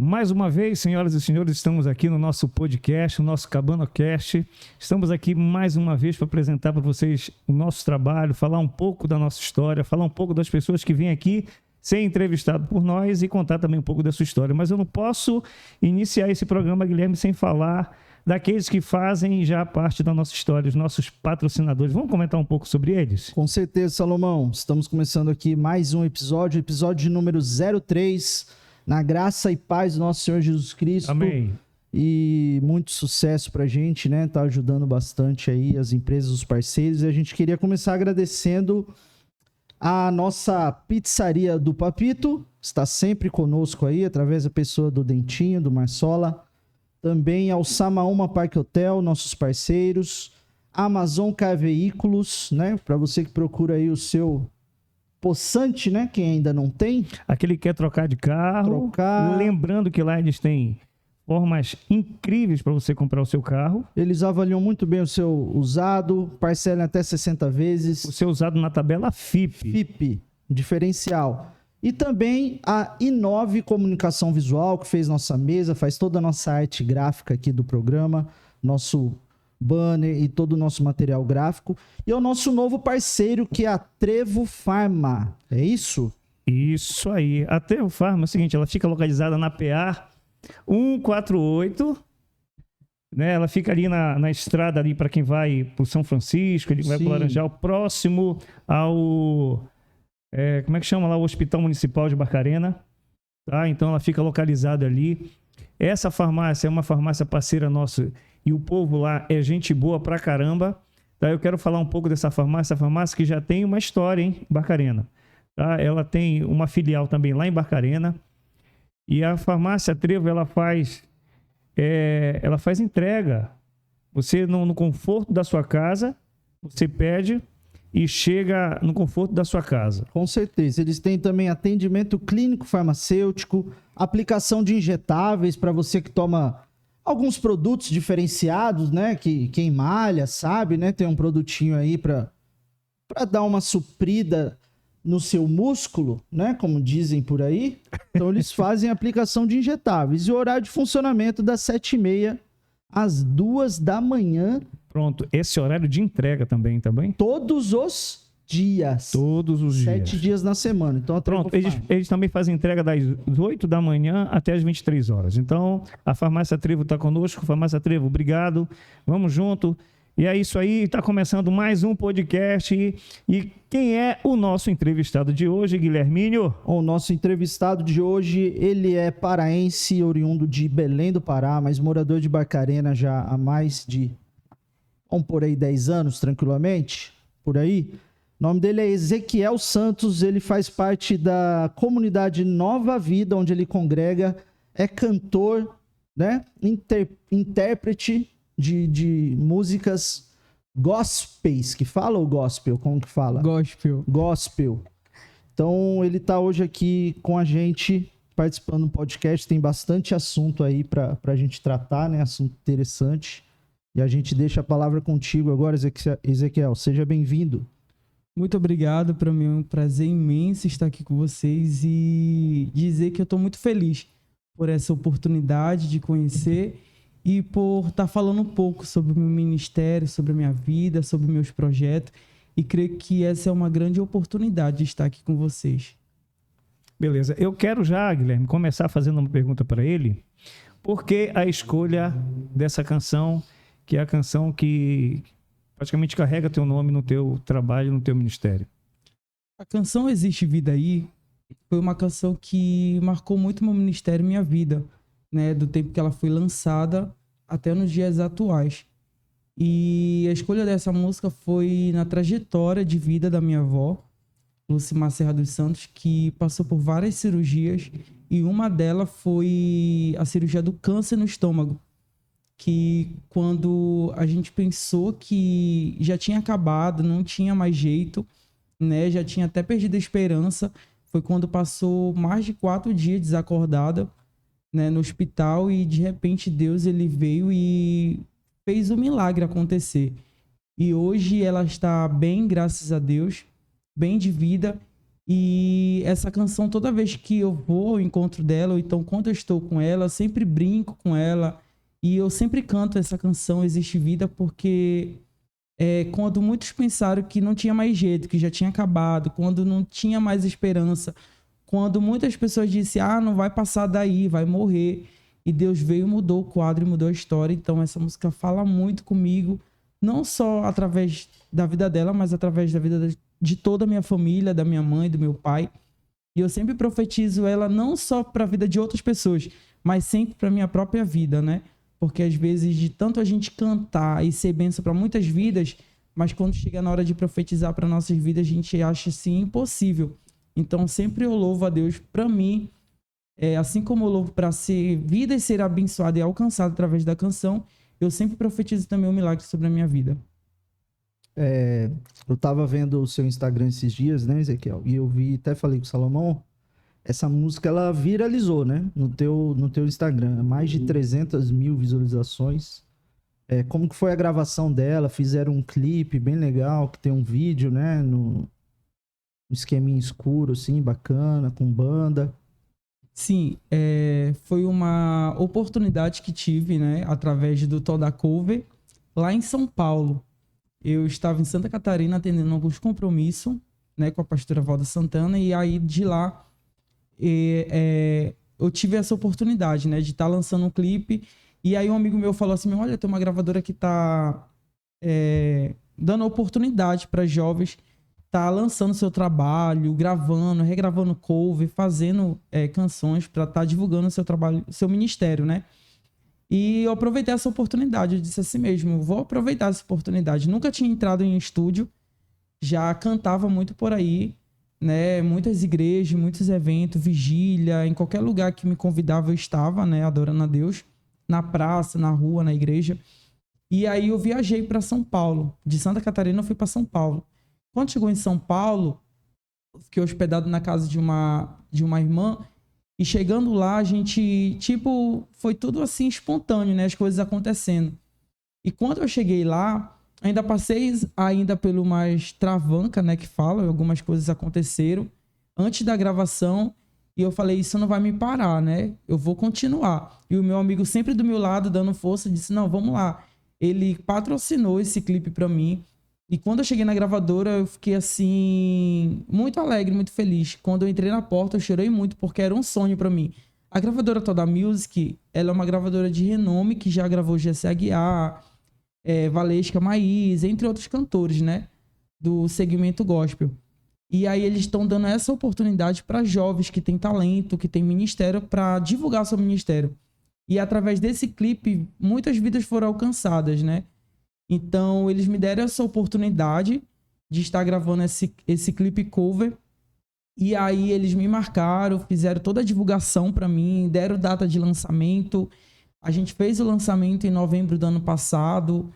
Mais uma vez, senhoras e senhores, estamos aqui no nosso podcast, no nosso CabanoCast. Estamos aqui mais uma vez para apresentar para vocês o nosso trabalho, falar um pouco da nossa história, falar um pouco das pessoas que vêm aqui ser entrevistado por nós e contar também um pouco da sua história. Mas eu não posso iniciar esse programa, Guilherme, sem falar daqueles que fazem já parte da nossa história, os nossos patrocinadores. Vamos comentar um pouco sobre eles? Com certeza, Salomão. Estamos começando aqui mais um episódio de número 03, na graça e paz do nosso Senhor Jesus Cristo. Amém. E muito sucesso pra gente, né? Tá ajudando bastante aí as empresas, os parceiros. E a gente queria começar agradecendo a nossa pizzaria do Papito, está sempre conosco aí, através da pessoa do Dentinho, do Marsola. Também ao Samaúma Parque Hotel, nossos parceiros. Amazon Car Veículos, né? Para você que procura aí o seu possante, né? Quem ainda não tem. Aquele que quer trocar de carro. Lembrando que lá eles têm formas incríveis para você comprar o seu carro. Eles avaliam muito bem o seu usado, parcelam até 60 vezes. O seu usado na tabela FIP. FIP, diferencial. E também a Inove Comunicação Visual, que fez nossa mesa, faz toda a nossa arte gráfica aqui do programa, nosso banner e todo o nosso material gráfico. E o nosso novo parceiro, que é a Trevo Pharma. É isso? Isso aí. A Trevo Pharma é o seguinte, ela fica localizada na PA 148, né? Ela fica ali na estrada ali para quem vai para o São Francisco, ele vai para o Laranjal, próximo ao... como é que chama lá? O Hospital Municipal de Barcarena. Tá? Então ela fica localizada ali. Essa farmácia é uma farmácia parceira nossa e o povo lá é gente boa pra caramba. Tá? Eu quero falar um pouco dessa farmácia. A farmácia que já tem uma história em Barcarena. Tá? Ela tem uma filial também lá em Barcarena. E a farmácia Trevo, ela faz entrega. Você, no conforto da sua casa, você pede e chega no conforto da sua casa. Com certeza. Eles têm também atendimento clínico farmacêutico, aplicação de injetáveis para você que toma alguns produtos diferenciados, né? Que quem malha sabe, né? Tem um produtinho aí para dar uma suprida no seu músculo, né? Como dizem por aí. Então eles fazem aplicação de injetáveis. E o horário de funcionamento das 7h30 às 2 da manhã. Pronto, esse horário de entrega também? Todos os dias. Todos os 7 dias na semana. Então, pronto, eles também fazem entrega das 8 da manhã até as 23 horas. Então, a Farmácia Trevo está conosco. Farmácia Trevo, obrigado. Vamos junto. E é isso aí, está começando mais um podcast. E quem é o nosso entrevistado de hoje, Guilherminho? O nosso entrevistado de hoje, ele é paraense, oriundo de Belém do Pará, mas morador de Barcarena já há mais de, vamos por aí, 10 anos, tranquilamente, por aí. O nome dele é Ezequiel Santos, ele faz parte da comunidade Nova Vida, onde ele congrega, é cantor, né? Intérprete de músicas gospels, que fala ou gospel? Como que fala? Gospel. Então, ele tá hoje aqui com a gente, participando do podcast. Tem bastante assunto aí pra gente tratar, né? Assunto interessante. E a gente deixa a palavra contigo agora, Ezequiel. Seja bem-vindo. Muito obrigado. Para mim é um prazer imenso estar aqui com vocês e dizer que eu estou muito feliz por essa oportunidade de conhecer e por estar falando um pouco sobre o meu ministério, sobre a minha vida, sobre meus projetos. E creio que essa é uma grande oportunidade de estar aqui com vocês. Beleza. Eu quero já, Guilherme, começar fazendo uma pergunta para ele. Por que a escolha dessa canção, que é a canção que praticamente carrega teu nome no teu trabalho, no teu ministério? A canção Existe Vida Aí foi uma canção que marcou muito meu ministério e minha vida, né? Do tempo que ela foi lançada até nos dias atuais. E a escolha dessa música foi na trajetória de vida da minha avó, Lucimar Serra dos Santos, que passou por várias cirurgias e uma delas foi a cirurgia do câncer no estômago, que quando a gente pensou que já tinha acabado, não tinha mais jeito, né, já tinha até perdido a esperança, foi quando passou mais de 4 dias desacordada, né, no hospital, e de repente Deus ele veio e fez o milagre acontecer. E hoje ela está bem, graças a Deus, bem de vida, E essa canção, toda vez que eu vou ao encontro dela, ou então quando eu estou com ela, eu sempre brinco com ela. E eu sempre canto essa canção, Existe Vida, porque quando muitos pensaram que não tinha mais jeito, que já tinha acabado, quando não tinha mais esperança, quando muitas pessoas disseram, não vai passar daí, vai morrer. E Deus veio, mudou o quadro e mudou a história. Então essa música fala muito comigo, não só através da vida dela, mas através da vida de toda a minha família, da minha mãe, do meu pai. E eu sempre profetizo ela não só para a vida de outras pessoas, mas sempre para minha própria vida, né? Porque às vezes de tanto a gente cantar e ser bênção para muitas vidas, mas quando chega na hora de profetizar para nossas vidas, a gente acha assim impossível. Então sempre eu louvo a Deus para mim, assim como eu louvo para ser vida e ser abençoado e alcançado através da canção, eu sempre profetizo também um milagre sobre a minha vida. Eu tava vendo o seu Instagram esses dias, né, Ezequiel? E eu vi, até falei com o Salomão, essa música ela viralizou, né? No teu Instagram. Mais de 300 mil visualizações. Como que foi a gravação dela? Fizeram um clipe bem legal, que tem um vídeo, né? No esqueminha escuro, assim, bacana, com banda. Sim, foi uma oportunidade que tive, né? Através do Toda Cover, lá em São Paulo. Eu estava em Santa Catarina atendendo alguns compromissos, né? Com a pastora Valda Santana. E aí, de lá... eu tive essa oportunidade, né, de estar lançando um clipe, e aí um amigo meu falou assim, olha, tem uma gravadora que tá dando oportunidade para jovens, tá lançando seu trabalho, gravando, regravando cover, fazendo canções para estar divulgando seu trabalho, seu ministério, né? E eu aproveitei essa oportunidade, eu disse assim mesmo, vou aproveitar essa oportunidade. Nunca tinha entrado em estúdio, já cantava muito por aí, né, muitas igrejas, muitos eventos, vigília, em qualquer lugar que me convidava eu estava, né, adorando a Deus, na praça, na rua, na igreja. E aí eu viajei para São Paulo, de Santa Catarina eu fui para São Paulo. Quando chegou em São Paulo, fiquei hospedado na casa de uma irmã, e chegando lá a gente, tipo, foi tudo assim espontâneo, né, as coisas acontecendo. E quando eu cheguei lá, ainda passei pelo mais travanca, né, que fala, algumas coisas aconteceram antes da gravação, e eu falei, isso não vai me parar, né, eu vou continuar. E o meu amigo sempre do meu lado, dando força, disse, não, vamos lá. Ele patrocinou esse clipe pra mim, e quando eu cheguei na gravadora, eu fiquei assim, muito alegre, muito feliz. Quando eu entrei na porta, eu chorei muito, porque era um sonho pra mim. A gravadora Toda Music, ela é uma gravadora de renome, que já gravou Jesse Aguiar, Valesca Maís, entre outros cantores, né, do segmento gospel. E aí eles estão dando essa oportunidade para jovens que têm talento, que têm ministério, para divulgar seu ministério. E através desse clipe, muitas vidas foram alcançadas, né? Então eles me deram essa oportunidade de estar gravando esse clipe cover. E aí eles me marcaram, fizeram toda a divulgação para mim, deram data de lançamento. A gente fez o lançamento em novembro do ano passado.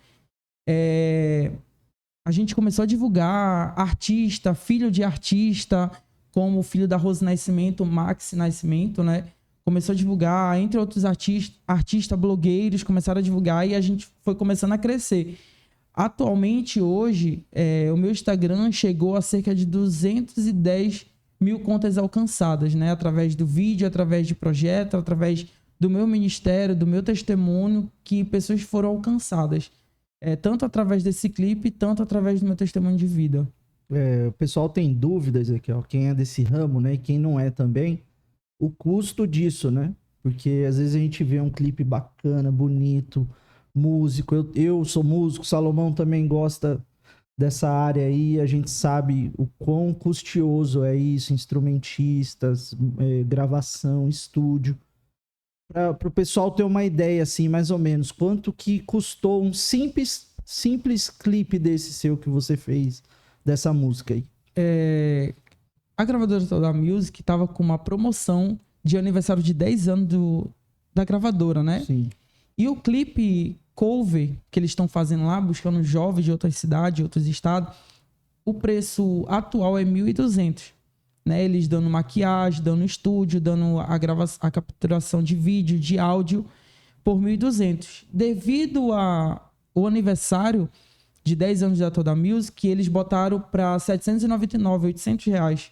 A gente começou a divulgar artista, filho de artista, como o filho da Rose Nascimento, Max Nascimento, né? Começou a divulgar, entre outros artistas, blogueiros, começaram a divulgar e a gente foi começando a crescer. Atualmente, hoje, o meu Instagram chegou a cerca de 210 mil contas alcançadas, né? Através do vídeo, através de projeto, através do meu ministério, do meu testemunho, que pessoas foram alcançadas. Tanto através desse clipe, tanto através do meu testemunho de vida. O pessoal tem dúvidas aqui, ó, quem é desse ramo, né, e quem não é também, o custo disso, né? Porque às vezes a gente vê um clipe bacana, bonito, músico, eu sou músico, Salomão também gosta dessa área aí, a gente sabe o quão custoso é isso, instrumentistas, gravação, estúdio. Para o pessoal ter uma ideia, assim, mais ou menos, quanto que custou um simples clipe desse seu que você fez, dessa música aí? A gravadora Toda Music estava com uma promoção de aniversário de 10 anos da gravadora, né? Sim. E o clipe cover que eles estão fazendo lá, buscando jovens de outras cidades, de outros estados, o preço atual é 1.200. Né, eles dando maquiagem, dando estúdio, dando a capturação de vídeo, de áudio por 1.200. Devido ao aniversário de 10 anos da Toda Music, eles botaram para 799, 800 reais.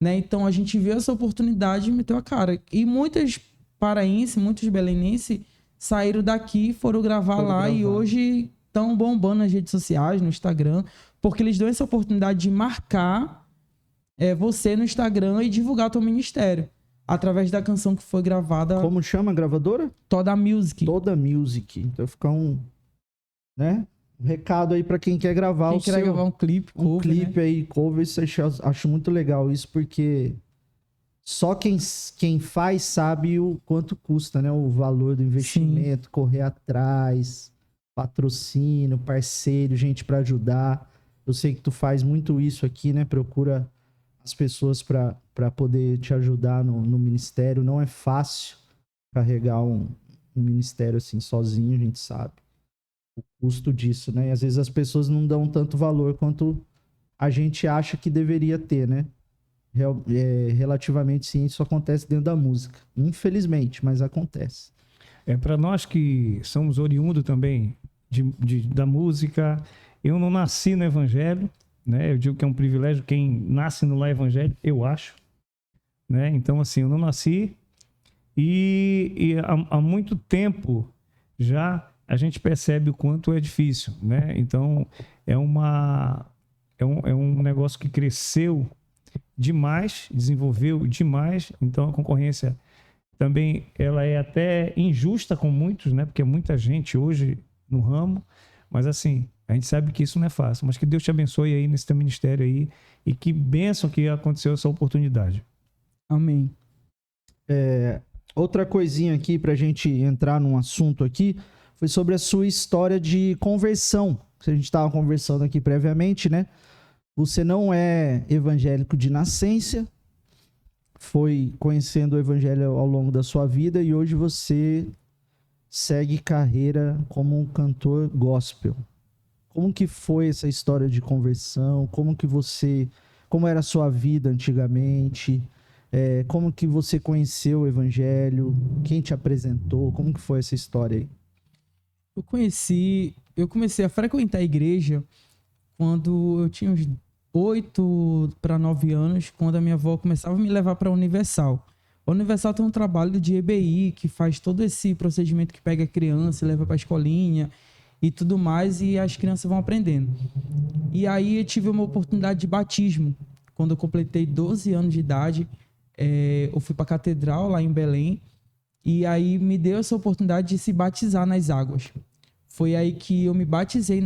né? Então a gente viu essa oportunidade e meteu a cara. E muitos paraenses, muitos belenenses saíram daqui, foram gravar lá e hoje estão bombando nas redes sociais, no Instagram, porque eles dão essa oportunidade de marcar você no Instagram e divulgar o teu ministério. Através da canção que foi gravada... Como chama a gravadora? Toda Music. Toda Music. Então fica um recado aí pra quem quer gravar Quem quer gravar um clipe, cover, um clipe, né? Aí, cover, isso acho muito legal isso, porque só quem faz sabe o quanto custa, né? O valor do investimento, sim, correr atrás, patrocínio, parceiro, gente pra ajudar. Eu sei que tu faz muito isso aqui, né? Procura as pessoas pra poder te ajudar no ministério. Não é fácil carregar um ministério assim sozinho, a gente sabe o custo disso, né? E às vezes as pessoas não dão tanto valor quanto a gente acha que deveria ter, né? Relativamente, sim, isso acontece dentro da música. Infelizmente, mas acontece. Para nós que somos oriundos também da música, eu não nasci no evangelho, né? Eu digo que é um privilégio quem nasce no lar evangélico, eu acho, né? Então, assim, eu não nasci e há muito tempo já a gente percebe o quanto é difícil, né? Então, é um negócio que cresceu demais, desenvolveu demais, então a concorrência também ela é até injusta com muitos, né? Porque é muita gente hoje no ramo, mas assim, a gente sabe que isso não é fácil, mas que Deus te abençoe aí nesse teu ministério aí e que bênção que aconteceu essa oportunidade. Amém. Outra coisinha aqui pra gente entrar num assunto aqui foi sobre a sua história de conversão. A gente estava conversando aqui previamente, né? Você não é evangélico de nascença, foi conhecendo o evangelho ao longo da sua vida e hoje você segue carreira como um cantor gospel. Como que foi essa história de conversão? Como era a sua vida antigamente? Como que você conheceu o evangelho? Quem te apresentou? Como que foi essa história aí? Eu comecei a frequentar a igreja quando eu tinha uns 8 para 9 anos, quando a minha avó começava a me levar para a Universal. A Universal tem um trabalho de EBI, que faz todo esse procedimento que pega a criança, leva para a escolinha e tudo mais, e as crianças vão aprendendo. E aí eu tive uma oportunidade de batismo. Quando eu completei 12 anos de idade, eu fui para a catedral lá em Belém, e aí me deu essa oportunidade de se batizar nas águas. Foi aí que eu me batizei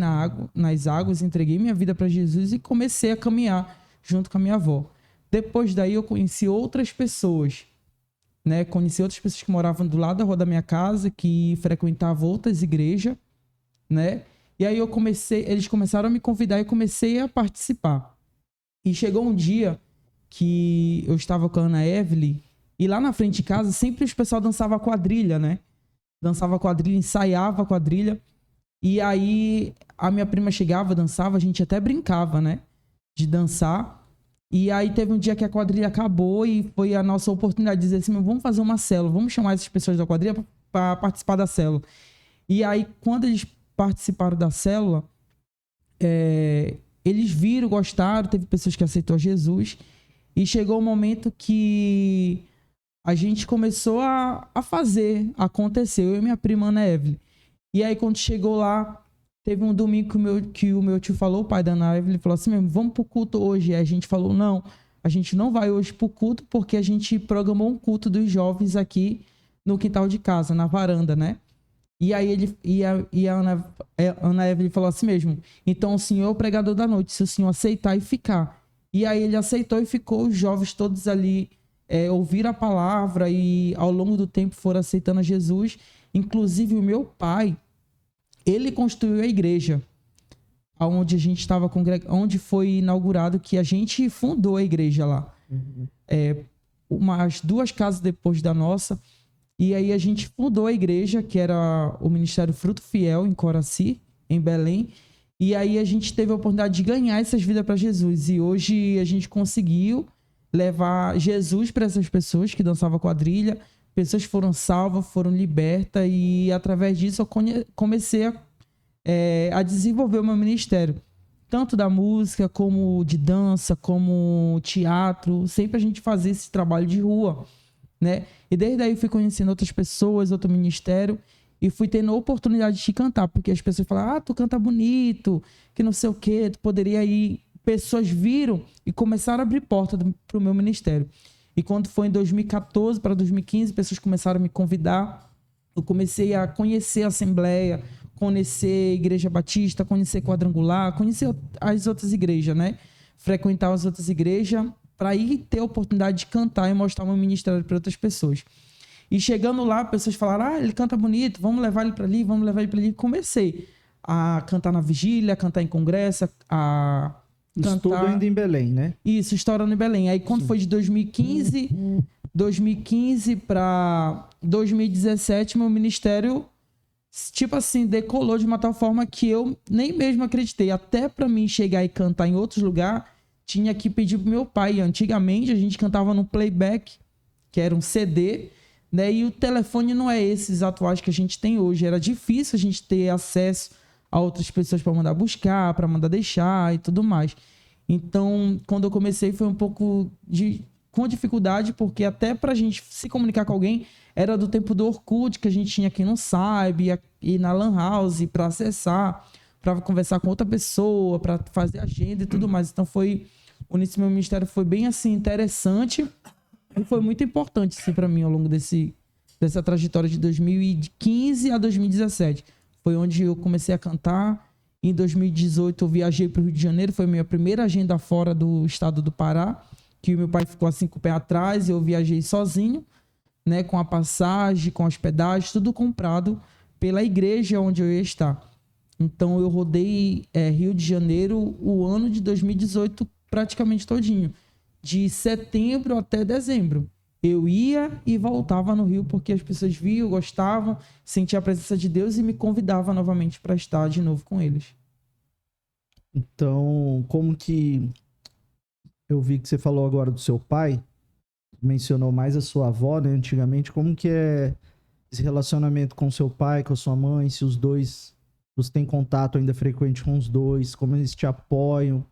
nas águas, entreguei minha vida para Jesus e comecei a caminhar junto com a minha avó. Depois daí eu conheci outras pessoas, né? Conheci outras pessoas que moravam do lado da rua da minha casa, que frequentavam outras igrejas, né? E aí eles começaram a me convidar e comecei a participar. E chegou um dia que eu estava com a Ana Evelyn e lá na frente de casa sempre os pessoal dançava quadrilha, né? Dançava quadrilha, ensaiava quadrilha. E aí a minha prima chegava, dançava, a gente até brincava, né? De dançar. E aí teve um dia que a quadrilha acabou e foi a nossa oportunidade de dizer assim, vamos fazer uma célula, vamos chamar essas pessoas da quadrilha para participar da célula. E aí quando eles participaram da célula, eles viram, gostaram, teve pessoas que aceitou Jesus. E chegou o momento que a gente começou a fazer, acontecer, eu e minha prima Ana Evelyn. E aí, quando chegou lá, teve um domingo que o meu tio falou, o pai da Ana Evelyn, falou assim mesmo, vamos pro culto hoje. E aí a gente falou, não, a gente não vai hoje pro culto, porque a gente programou um culto dos jovens aqui no quintal de casa, na varanda, né? E aí a Ana Evelyn falou assim mesmo, então o senhor é o pregador da noite, se o senhor aceitar e ficar. E aí ele aceitou e ficou, os jovens todos ali ouviram a palavra e ao longo do tempo foram aceitando a Jesus. Inclusive o meu pai, ele construiu a igreja onde a gente estava onde foi inaugurado, que a gente fundou a igreja lá. Uhum. Umas 2 casas depois da nossa. E aí a gente fundou a igreja, que era o Ministério Fruto Fiel, em Coraci, em Belém. E aí a gente teve a oportunidade de ganhar essas vidas para Jesus. E hoje a gente conseguiu levar Jesus para essas pessoas que dançavam quadrilha. Pessoas foram salvas, foram libertas. E através disso eu comecei a desenvolver o meu ministério. tanto da música, como de dança, como teatro, sempre a gente fazia esse trabalho de rua, né? E desde aí eu fui conhecendo outras pessoas, outro ministério, e fui tendo a oportunidade de cantar, porque as pessoas falam, tu canta bonito, que não sei o quê, tu poderia ir. Pessoas viram e começaram a abrir porta para o meu ministério. E quando foi em 2014 para 2015, pessoas começaram a me convidar. Eu comecei a conhecer a Assembleia, conhecer a Igreja Batista, conhecer Quadrangular, conhecer as outras igrejas, né? Frequentar as outras igrejas para ir ter a oportunidade de cantar e mostrar o meu ministério para outras pessoas. E chegando lá, pessoas falaram, ele canta bonito, vamos levar ele para ali, vamos levar ele para ali. E comecei a cantar na vigília, a cantar em congresso, a Isso tudo cantar... ainda em Belém, né? Isso, estourando em Belém. Aí quando foi de 2015 para 2017, meu ministério, tipo assim, decolou de uma tal forma que eu nem mesmo acreditei. Até para mim chegar e cantar em outros lugares, tinha que pedir pro meu pai. Antigamente a gente cantava no playback, que era um CD, né? E o telefone não é esses atuais que a gente tem hoje. Era difícil a gente ter acesso a outras pessoas para mandar buscar, para mandar deixar e tudo mais. Então, quando eu comecei, foi um pouco com dificuldade, porque até para a gente se comunicar com alguém, era do tempo do Orkut, que a gente tinha aqui no Skype, ir na Lan House para acessar, para conversar com outra pessoa, para fazer agenda e tudo mais. Então, o início do meu ministério foi bem assim, interessante e foi muito importante assim, para mim ao longo dessa trajetória de 2015 a 2017. Foi onde eu comecei a cantar. Em 2018 eu viajei para o Rio de Janeiro, foi a minha primeira agenda fora do estado do Pará, que o meu pai ficou assim com o pé atrás, e eu viajei sozinho, né, com a passagem, com a hospedagem, tudo comprado pela igreja onde eu ia estar. Então eu rodei Rio de Janeiro o ano de 2018 praticamente todinho, de setembro até dezembro. Eu ia e voltava no Rio porque as pessoas viam, gostavam, sentiam a presença de Deus e me convidavam novamente para estar de novo com eles. Então, como que... Eu vi que você falou agora do seu pai, mencionou mais a sua avó, né? Antigamente, como que é esse relacionamento com seu pai, com a sua mãe, se os dois... Você tem contato ainda frequente com os dois, como eles te apoiam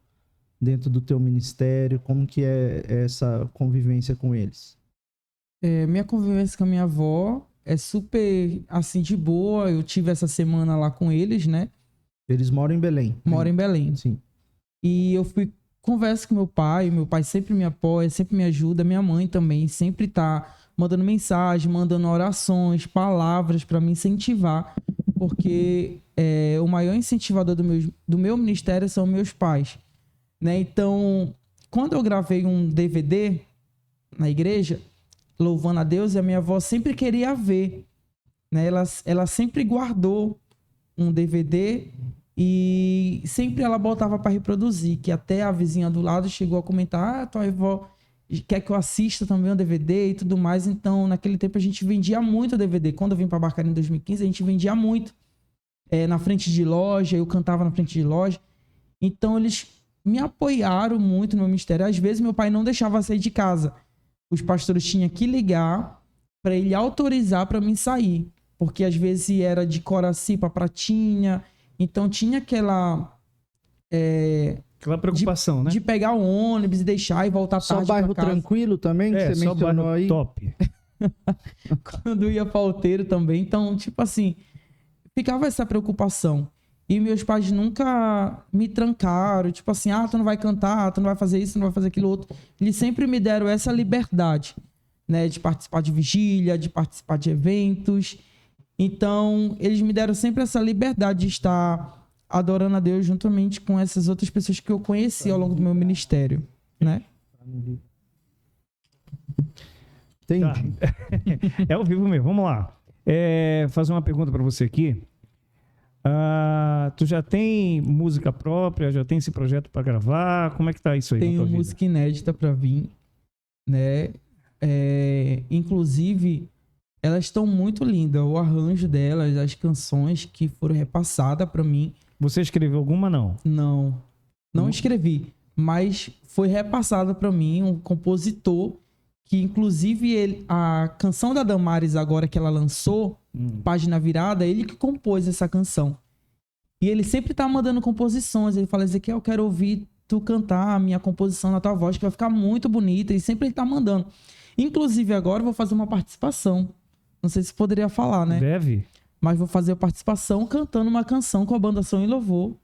dentro do teu ministério, como que é essa convivência com eles? Minha convivência com a minha avó é super, assim, de boa. Eu tive essa semana lá com eles, né? Eles moram em Belém. Moram em Belém. Sim. E eu converso com meu pai sempre me apoia, sempre me ajuda. Minha mãe também sempre tá mandando mensagem, mandando orações, palavras para me incentivar. Porque o maior incentivador do meu ministério são meus pais, né? Então, quando eu gravei um DVD na igreja, louvando a Deus, e a minha avó sempre queria ver, né? Ela sempre guardou um DVD e sempre ela botava para reproduzir, que até a vizinha do lado chegou a comentar, tua avó quer que eu assista também um DVD e tudo mais. Então, naquele tempo a gente vendia muito DVD. Quando eu vim para Barcarena em 2015, a gente vendia muito. Na frente de loja, eu cantava na frente de loja. Então, eles me apoiaram muito no meu ministério. Às vezes, meu pai não deixava sair de casa. Os pastores tinham que ligar para ele autorizar para mim sair. Porque às vezes era de Coraci para Pratinha. Então tinha aquela preocupação, né? De pegar o ônibus e deixar e voltar tarde. Só bairro tranquilo também, que você mencionou aí? Top. Quando ia para Outeiro também. Então, tipo assim, ficava essa preocupação. E meus pais nunca me trancaram, tipo assim, tu não vai cantar, tu não vai fazer isso, tu não vai fazer aquilo outro. Eles sempre me deram essa liberdade, né, de participar de vigília, de participar de eventos. Então, eles me deram sempre essa liberdade de estar adorando a Deus juntamente com essas outras pessoas que eu conheci ao longo do meu ministério, né? Entendi. Tá. É ao vivo mesmo, vamos lá. Fazer uma pergunta para você aqui. Tu já tem música própria? Já tem esse projeto para gravar? Como é que tá isso aí? Tenho música inédita para vir, né? Inclusive, elas estão muito lindas. O arranjo delas, as canções que foram repassadas para mim. Você escreveu alguma, não? Não escrevi, mas foi repassada para mim um compositor que, inclusive, a canção da Damares agora que ela lançou, Página Virada, ele que compôs essa canção. E ele sempre tá mandando composições. Ele fala, Ezequiel, eu quero ouvir tu cantar a minha composição na tua voz, que vai ficar muito bonita. E sempre ele tá mandando. Inclusive, agora eu vou fazer uma participação. Não sei se poderia falar, né? Deve. Mas vou fazer a participação cantando uma canção com a banda Som e Louvor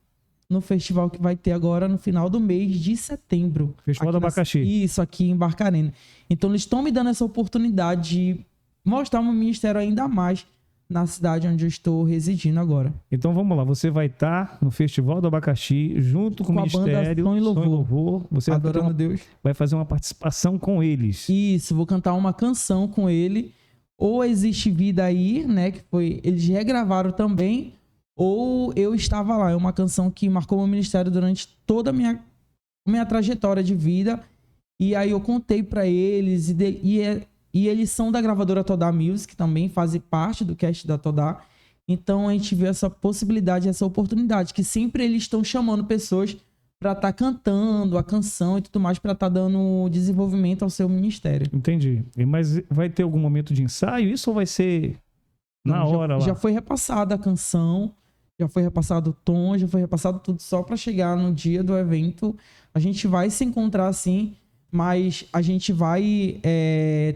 no festival que vai ter agora no final do mês de setembro. Festival do Abacaxi. Isso, aqui em Barcarena. Então, eles estão me dando essa oportunidade de mostrar o meu ministério ainda mais na cidade onde eu estou residindo agora. Então vamos lá, você vai estar no Festival do Abacaxi junto com o a banda Ministério Som e Louvor. Você Adorando Deus. vai fazer uma participação com eles. Isso, vou cantar uma canção com ele. Ou Existe Vida Aí, né? Que foi. Eles regravaram também. Ou Eu Estava Lá. É uma canção que marcou meu ministério durante toda a minha trajetória de vida. E aí eu contei pra eles. E eles são da gravadora Todá Music, também fazem parte do cast da Todá. Então a gente vê essa possibilidade, essa oportunidade, que sempre eles estão chamando pessoas para estar cantando a canção e tudo mais, para estar dando desenvolvimento ao seu ministério. Entendi. Mas vai ter algum momento de ensaio? Isso ou vai ser na hora lá? Já foi repassada a canção, já foi repassado o tom, já foi repassado tudo, só para chegar no dia do evento. A gente vai se encontrar assim, mas a gente vai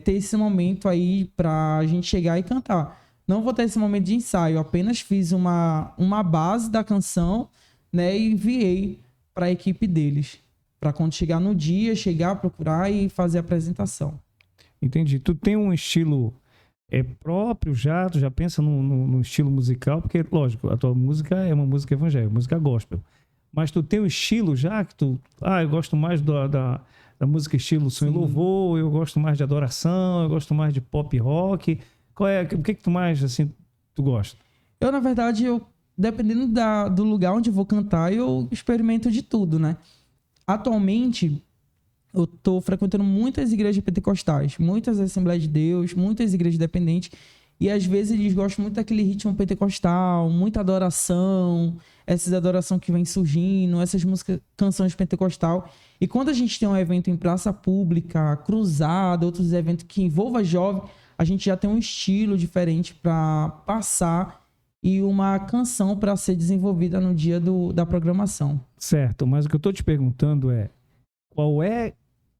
ter esse momento aí pra gente chegar e cantar. Não vou ter esse momento de ensaio, apenas fiz uma base da canção, né, e enviei para a equipe deles, para quando chegar no dia, chegar, procurar e fazer a apresentação. Entendi. Tu tem um estilo próprio já? Tu já pensa no estilo musical? Porque, lógico, a tua música é uma música evangélica, música gospel. Mas tu tem um estilo já que tu... eu gosto mais da música estilo Som e Louvor, eu gosto mais de adoração, eu gosto mais de pop rock. O que tu mais, assim, tu gosta? Eu, na verdade, dependendo do lugar onde eu vou cantar, eu experimento de tudo, né? Atualmente, eu tô frequentando muitas igrejas pentecostais, muitas Assembleias de Deus, muitas igrejas dependentes, e às vezes eles gostam muito daquele ritmo pentecostal, muita adoração, essas adoração que vem surgindo, essas músicas, canções pentecostal. E quando a gente tem um evento em praça pública, cruzada, outros eventos que envolvam jovem, a gente já tem um estilo diferente para passar e uma canção para ser desenvolvida no dia da programação. Certo, mas o que eu estou te perguntando é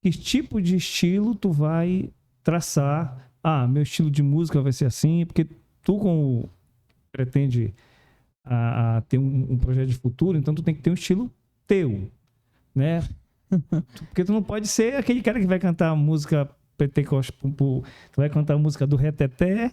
que tipo de estilo tu vai traçar? Meu estilo de música vai ser assim, porque tu como pretende ter um projeto de futuro, então tu tem que ter um estilo teu, né? Porque tu não pode ser aquele cara que vai cantar música pentecostal, tu vai cantar a música do Reteté,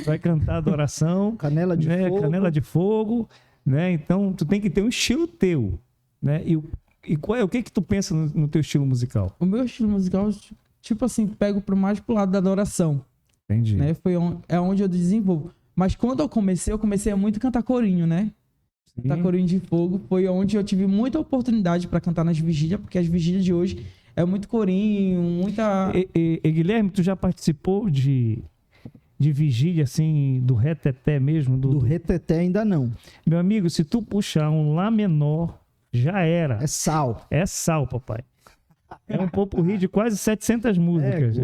vai cantar adoração, Canela de Fogo. Canela de Fogo, né? Então tu tem que ter um estilo teu, né? E o que tu pensa no teu estilo musical? O meu estilo musical, tipo assim, pego mais pro lado da adoração. Entendi. Né? É onde eu desenvolvo. Mas quando eu comecei a muito cantar corinho, né? Sim. Cantar corinho de fogo. Foi onde eu tive muita oportunidade para cantar nas vigílias, porque as vigílias de hoje é muito corinho, muita... Guilherme, tu já participou de vigília, assim, do Reteté mesmo? Do Reteté ainda não. Meu amigo, se tu puxar um Lá menor, já era. É sal. É sal, papai. É um popurrí de quase 700 músicas.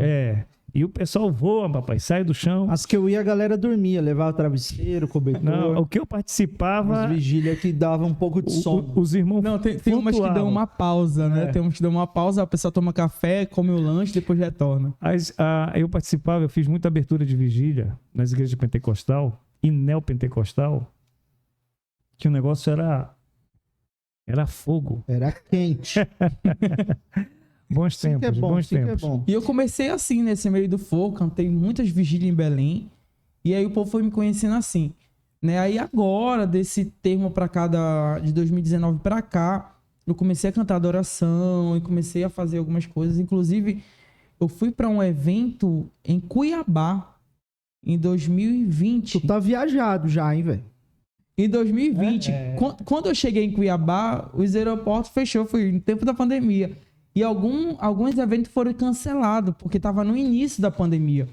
E o pessoal voa, papai, sai do chão. As que eu ia, a galera dormia, levava travesseiro, cobertor. Não, o que eu participava... As vigílias que dava um pouco de sono. Os irmãos Não, tem umas que dão uma pausa, né? Tem umas que dão uma pausa, a pessoa toma café, come o lanche, depois retorna. Eu participava, eu fiz muita abertura de vigília nas igrejas pentecostal e neopentecostal, que o negócio era fogo. Era quente. Bons tempos, bons tempos. E eu comecei assim, nesse meio do fogo, cantei muitas vigílias em Belém, e aí o povo foi me conhecendo assim, né? Aí agora, desse termo pra cá, de 2019 pra cá, eu comecei a cantar adoração e comecei a fazer algumas coisas. Inclusive, eu fui pra um evento em Cuiabá, em 2020. Tu tá viajado já, hein, velho? Em 2020, quando eu cheguei em Cuiabá, os aeroportos fechou, foi no tempo da pandemia. E alguns eventos foram cancelados, porque estava no início da pandemia.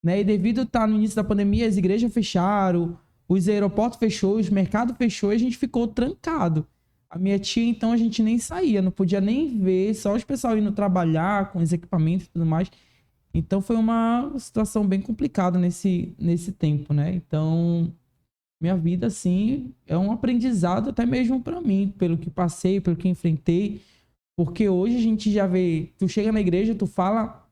Né? E devido a estar no início da pandemia, as igrejas fecharam, os aeroportos fechou, os mercados fechou e a gente ficou trancado. A minha tia, então, a gente nem saía, não podia nem ver, só os pessoal indo trabalhar com os equipamentos e tudo mais. Então foi uma situação bem complicada nesse tempo, né? Então minha vida, assim, é um aprendizado até mesmo para mim, pelo que passei, pelo que enfrentei. Porque hoje a gente já vê, tu chega na igreja, tu fala,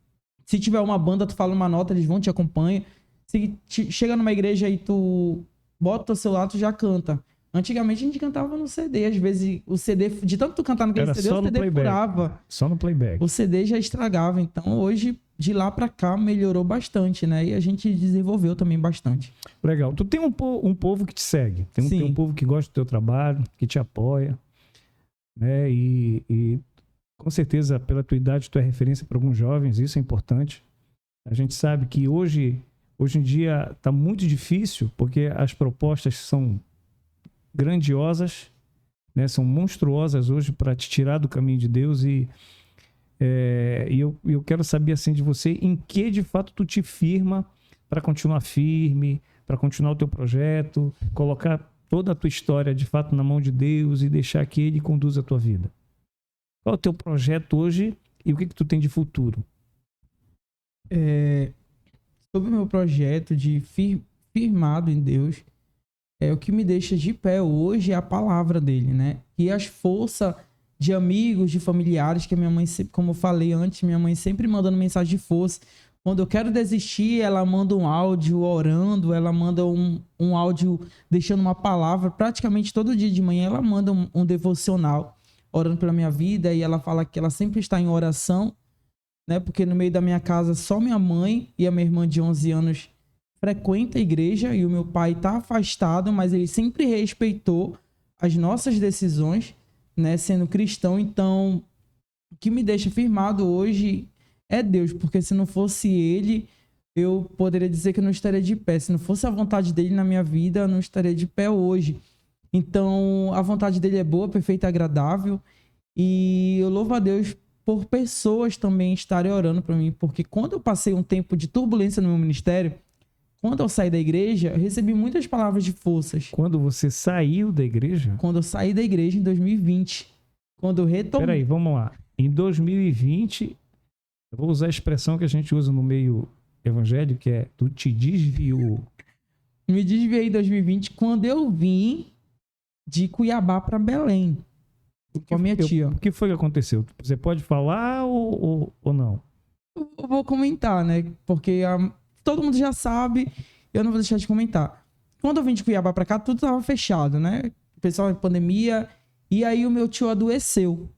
se tiver uma banda, tu fala uma nota, eles vão te acompanhar. Se chega numa igreja e tu bota o celular, tu já canta. Antigamente a gente cantava no CD, às vezes o CD, de tanto tu cantar naquele Era CD, só o no CD playback. furava. Só no playback. O CD já estragava. Então hoje, de lá pra cá, melhorou bastante, né? E a gente desenvolveu também bastante. Legal. Tu tem um povo que te segue. Tem Sim. um povo que gosta do teu trabalho, que te apoia, né? E com certeza, pela tua idade, tu é referência para alguns jovens, isso é importante. A gente sabe que hoje em dia está muito difícil, porque as propostas são grandiosas, né? São monstruosas hoje para te tirar do caminho de Deus e eu quero saber assim de você, em que de fato tu te firma para continuar firme, para continuar o teu projeto, colocar toda a tua história de fato na mão de Deus e deixar que Ele conduza a tua vida. Qual é o teu projeto hoje e o que tu tem de futuro? Sobre o meu projeto de firmado em Deus, o que me deixa de pé hoje é a palavra dele, né? E as forças de amigos, de familiares, que a minha mãe, como eu falei antes, minha mãe sempre mandando mensagem de força. Quando eu quero desistir, ela manda um áudio orando, ela manda um áudio deixando uma palavra. Praticamente todo dia de manhã ela manda um devocional orando pela minha vida, e ela fala que ela sempre está em oração, né? Porque no meio da minha casa só minha mãe e a minha irmã de 11 anos frequenta a igreja e o meu pai está afastado, mas ele sempre respeitou as nossas decisões, né? Sendo cristão. Então, o que me deixa firmado hoje é Deus, porque se não fosse Ele, eu poderia dizer que eu não estaria de pé. Se não fosse a vontade dele na minha vida, eu não estaria de pé hoje. Então, a vontade dele é boa, perfeita e agradável. E eu louvo a Deus por pessoas também estarem orando para mim, porque quando eu passei um tempo de turbulência no meu ministério, quando eu saí da igreja, eu recebi muitas palavras de forças. Quando você saiu da igreja? Quando eu saí da igreja em 2020. Quando eu retomei. Peraí, vamos lá. Em 2020, eu vou usar a expressão que a gente usa no meio evangélico, que é tu te desviou. Me desviei em 2020 quando eu vim de Cuiabá para Belém. Com a minha tia. O que foi que aconteceu? Você pode falar ou não? Eu vou comentar, né? Porque todo mundo já sabe, eu não vou deixar de comentar. Quando eu vim de Cuiabá pra cá, tudo tava fechado, né? O pessoal em pandemia. E aí o meu tio adoeceu.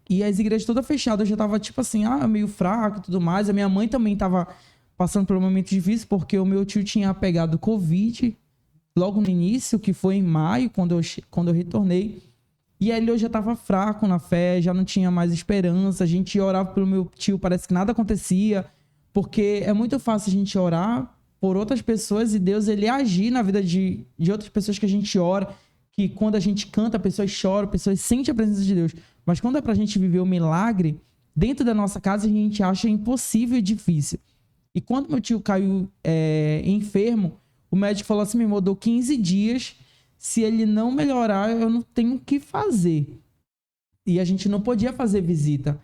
E as igrejas todas fechadas. Eu já tava tipo assim, meio fraco e tudo mais. A minha mãe também tava passando por um momento difícil, porque o meu tio tinha pegado Covid logo no início, que foi em maio, quando eu retornei. E aí eu já tava fraco na fé, já não tinha mais esperança. A gente orava pelo meu tio, parece que nada acontecia. Porque é muito fácil a gente orar por outras pessoas e Deus, ele agir na vida de outras pessoas que a gente ora. Que quando a gente canta, pessoas choram, pessoas sentem a presença de Deus. Mas quando é pra gente viver o milagre, dentro da nossa casa a gente acha impossível e difícil. E quando meu tio caiu enfermo, o médico falou assim, me mandou 15 dias... Se ele não melhorar, eu não tenho o que fazer. E a gente não podia fazer visita.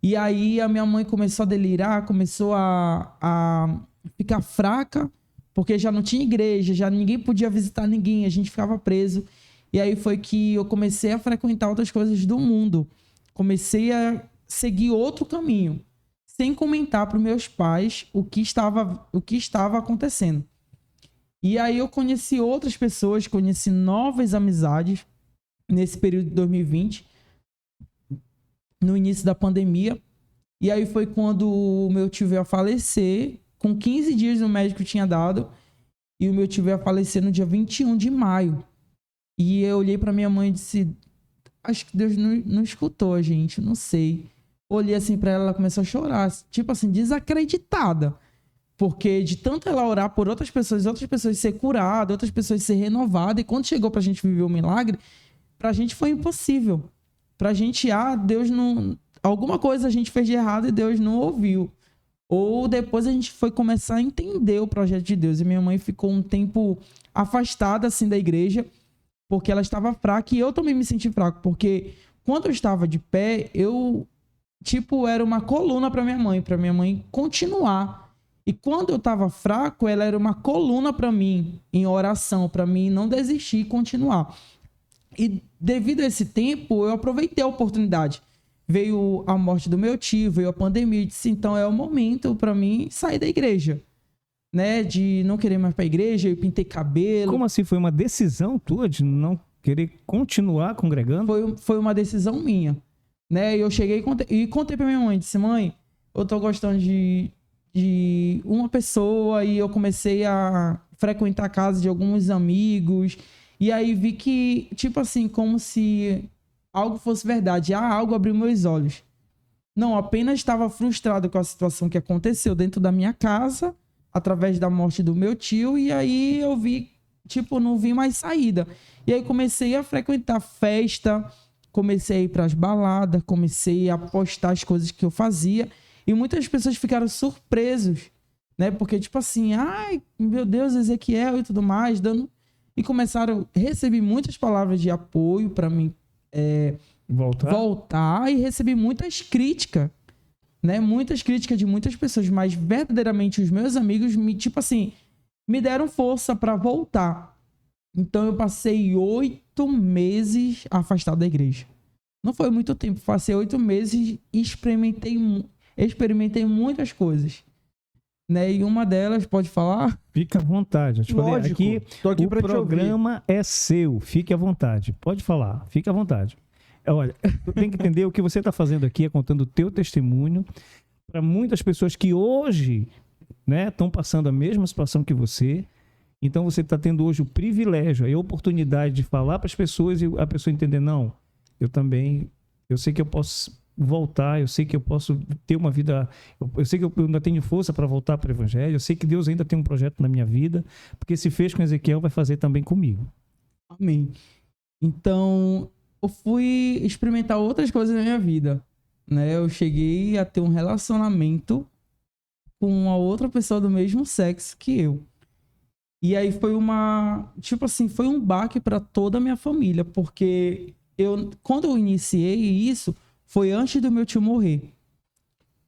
E aí a minha mãe começou a delirar, começou a ficar fraca, porque já não tinha igreja, já ninguém podia visitar ninguém, a gente ficava preso. E aí foi que eu comecei a frequentar outras coisas do mundo. Comecei a seguir outro caminho, sem comentar para os meus pais o que estava acontecendo. E aí eu conheci outras pessoas, conheci novas amizades nesse período de 2020, no início da pandemia. E aí foi quando o meu tio veio a falecer, com 15 dias o médico tinha dado, e o meu tio veio a falecer no dia 21 de maio. E eu olhei para minha mãe e disse, acho que Deus não escutou a gente, não sei. Olhei assim para ela, ela começou a chorar, tipo assim, desacreditada. Porque de tanto ela orar por outras pessoas ser curadas, outras pessoas ser renovadas, e quando chegou pra gente viver o milagre, pra gente foi impossível. Pra gente, Deus não... Alguma coisa a gente fez de errado e Deus não ouviu. Ou depois a gente foi começar a entender o projeto de Deus. E minha mãe ficou um tempo afastada, assim, da igreja, porque ela estava fraca, e eu também me senti fraco, porque quando eu estava de pé, eu, era uma coluna pra minha mãe continuar. E quando eu tava fraco, ela era uma coluna para mim, em oração, para mim não desistir e continuar. E devido a esse tempo, eu aproveitei a oportunidade. Veio a morte do meu tio, veio a pandemia, eu disse, então é o momento para mim sair da igreja, né? De não querer mais para a igreja, eu pintei cabelo. Como assim? Foi uma decisão tua de não querer continuar congregando? Foi uma decisão minha, né? Eu cheguei e contei para minha mãe, disse, mãe, eu tô gostando de uma pessoa, e eu comecei a frequentar a casa de alguns amigos, e aí vi que, tipo assim, como se algo fosse verdade, algo abriu meus olhos. Não, apenas estava frustrado com a situação que aconteceu dentro da minha casa, através da morte do meu tio, e aí eu vi, tipo, não vi mais saída. E aí comecei a frequentar festa, comecei a ir para as baladas, comecei a postar as coisas que eu fazia, e muitas pessoas ficaram surpresos, né? Porque, tipo assim, ai, meu Deus, Ezequiel e tudo mais, e começaram a receber muitas palavras de apoio para mim voltar, e recebi muitas críticas, né? Muitas críticas de muitas pessoas, mas verdadeiramente os meus amigos me deram força para voltar. Então eu passei 8 meses afastado da igreja. Não foi muito tempo, passei 8 meses e experimentei muitas coisas, né? E uma delas, pode falar? Fica à vontade. Eu te falei, aqui o programa é seu. Fique à vontade. Pode falar. Fique à vontade. Olha, tu tem que entender o que você está fazendo aqui, é contando o teu testemunho para muitas pessoas que hoje, né, estão passando a mesma situação que você. Então você está tendo hoje o privilégio, a oportunidade de falar para as pessoas e a pessoa entender, não, eu sei que eu posso voltar, eu sei que eu posso ter uma vida, eu sei que eu ainda tenho força para voltar para o Evangelho, eu sei que Deus ainda tem um projeto na minha vida, porque se fez com Ezequiel, vai fazer também comigo. Amém. Então, eu fui experimentar outras coisas na minha vida, né? Eu cheguei a ter um relacionamento com uma outra pessoa do mesmo sexo que eu. E aí foi foi um baque para toda a minha família, porque quando eu iniciei isso, foi antes do meu tio morrer.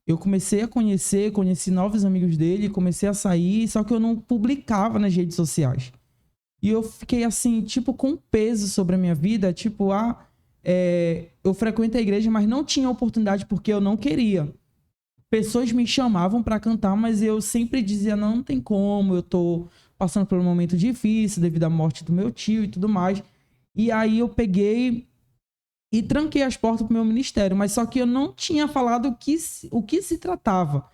Eu comecei a conheci novos amigos dele, comecei a sair, só que eu não publicava nas redes sociais. E eu fiquei assim, com peso sobre a minha vida, eu frequento a igreja, mas não tinha oportunidade porque eu não queria. Pessoas me chamavam para cantar, mas eu sempre dizia, não tem como, eu tô passando por um momento difícil devido à morte do meu tio e tudo mais. E aí eu peguei e tranquei as portas pro meu ministério, mas só que eu não tinha falado o que se tratava.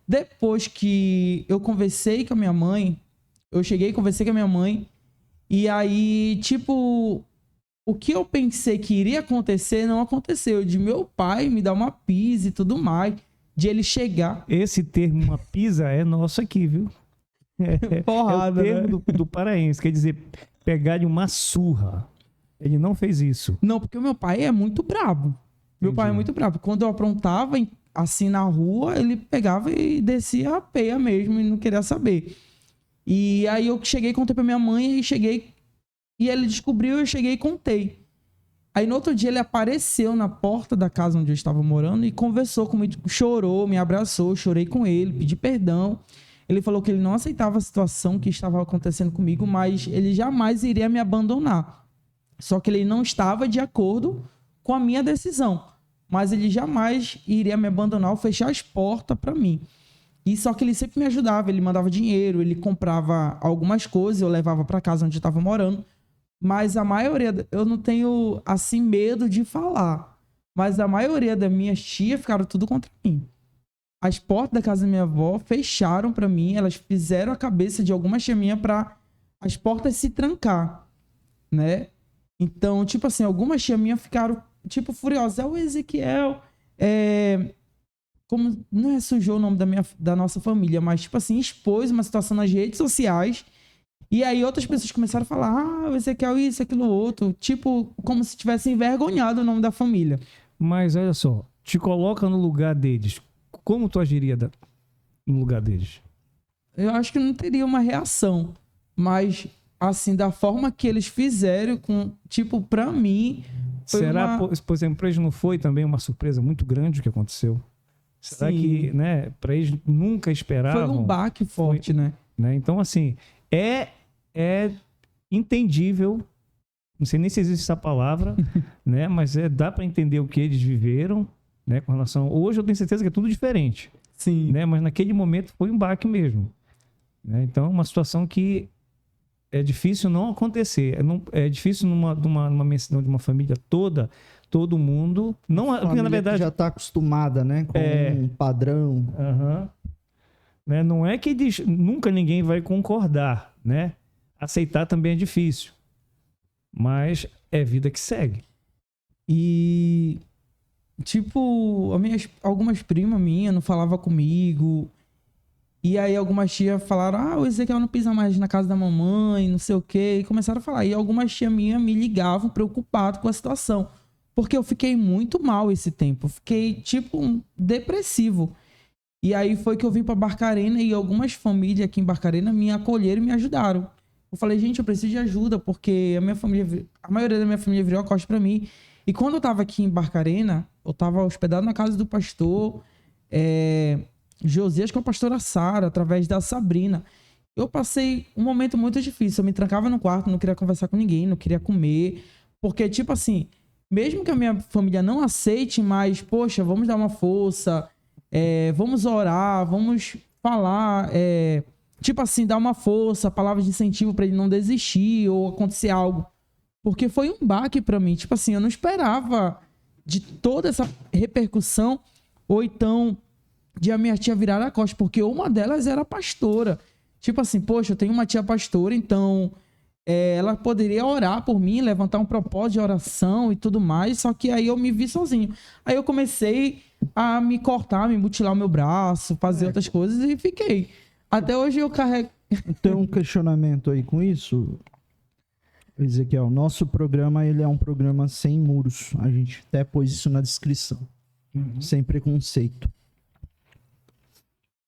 Depois que eu conversei com a minha mãe, eu cheguei e conversei com a minha mãe, e aí, o que eu pensei que iria acontecer, não aconteceu. De meu pai me dar uma pisa e tudo mais, de ele chegar... Esse termo, uma pisa, é nosso aqui, viu? Porrada, é o termo do paraense, quer dizer, pegar-lhe uma surra. Ele não fez isso. Não, porque o meu pai é muito brabo. Meu pai é muito brabo. Quando eu aprontava assim na rua, ele pegava e descia a peia mesmo e não queria saber. E aí eu cheguei e contei pra minha mãe, e ele descobriu, eu cheguei e contei. Aí no outro dia ele apareceu na porta da casa onde eu estava morando e conversou comigo, chorou, me abraçou, chorei com ele, pedi perdão. Ele falou que ele não aceitava a situação que estava acontecendo comigo, mas ele jamais iria me abandonar. Só que ele não estava de acordo com a minha decisão. Mas ele jamais iria me abandonar ou fechar as portas para mim. E só que ele sempre me ajudava, ele mandava dinheiro, ele comprava algumas coisas, eu levava para casa onde eu estava morando. Mas a maioria, eu não tenho assim medo de falar, mas a maioria das minhas tias ficaram tudo contra mim. As portas da casa da minha avó fecharam para mim, elas fizeram a cabeça de algumas tias minhas para as portas se trancar, né? Então, algumas tias minhas ficaram, furiosas. O Ezequiel, como não sujou o nome da nossa família, mas, expôs uma situação nas redes sociais. E aí outras pessoas começaram a falar, o Ezequiel isso, aquilo, outro. Como se tivessem envergonhado o nome da família. Mas, olha só, te coloca no lugar deles. Como tu agiria no lugar deles? Eu acho que não teria uma reação. Mas, assim, da forma que eles fizeram, pra mim... Será, por exemplo, pra eles não foi também uma surpresa muito grande o que aconteceu? Será Sim. que, né, para eles nunca esperavam? Foi um baque forte, né? Né? Então, assim, é entendível, não sei nem se existe essa palavra, né? Mas dá para entender o que eles viveram, né? Com relação... Hoje eu tenho certeza que é tudo diferente, Sim. né? Mas naquele momento foi um baque mesmo, né? Então, é uma situação que é difícil não acontecer. É difícil numa menção de uma família toda, todo mundo... Não, porque, na verdade... já está acostumada, né? Com um padrão. Aham. Né? Não é que nunca ninguém vai concordar, né? Aceitar também é difícil, mas é vida que segue. E, tipo, algumas primas minhas não falavam comigo. E aí algumas tias falaram, o Ezequiel não pisa mais na casa da mamãe, não sei o quê. E começaram a falar. E algumas tias minhas me ligavam preocupado com a situação. Porque eu fiquei muito mal esse tempo. Eu fiquei, tipo, depressivo. E aí foi que eu vim pra Barcarena e algumas famílias aqui em Barcarena me acolheram e me ajudaram. Eu falei, gente, eu preciso de ajuda, porque a maioria da minha família virou a costa pra mim. E quando eu tava aqui em Barcarena, eu tava hospedado na casa do pastor Josias, que é o pastor Sara, através da Sabrina. Eu passei um momento muito difícil. Eu me trancava no quarto, não queria conversar com ninguém, não queria comer. Porque, tipo assim, mesmo que a minha família não aceite, mas, poxa, vamos dar uma força... vamos orar, vamos falar, tipo assim, dar uma força, palavras de incentivo para ele não desistir ou acontecer algo. Porque foi um baque para mim. Tipo assim, eu não esperava de toda essa repercussão ou então de a minha tia virar a costa, porque uma delas era pastora. Tipo assim, poxa, eu tenho uma tia pastora, então ela poderia orar por mim, levantar um propósito de oração e tudo mais, só que aí eu me vi sozinho. Aí eu comecei a me cortar, me mutilar o meu braço, fazer outras coisas e fiquei. Até hoje eu carrego... Tem um questionamento aí com isso, Ezequiel. Nosso programa, ele é um programa sem muros. A gente até pôs isso na descrição. Sem preconceito.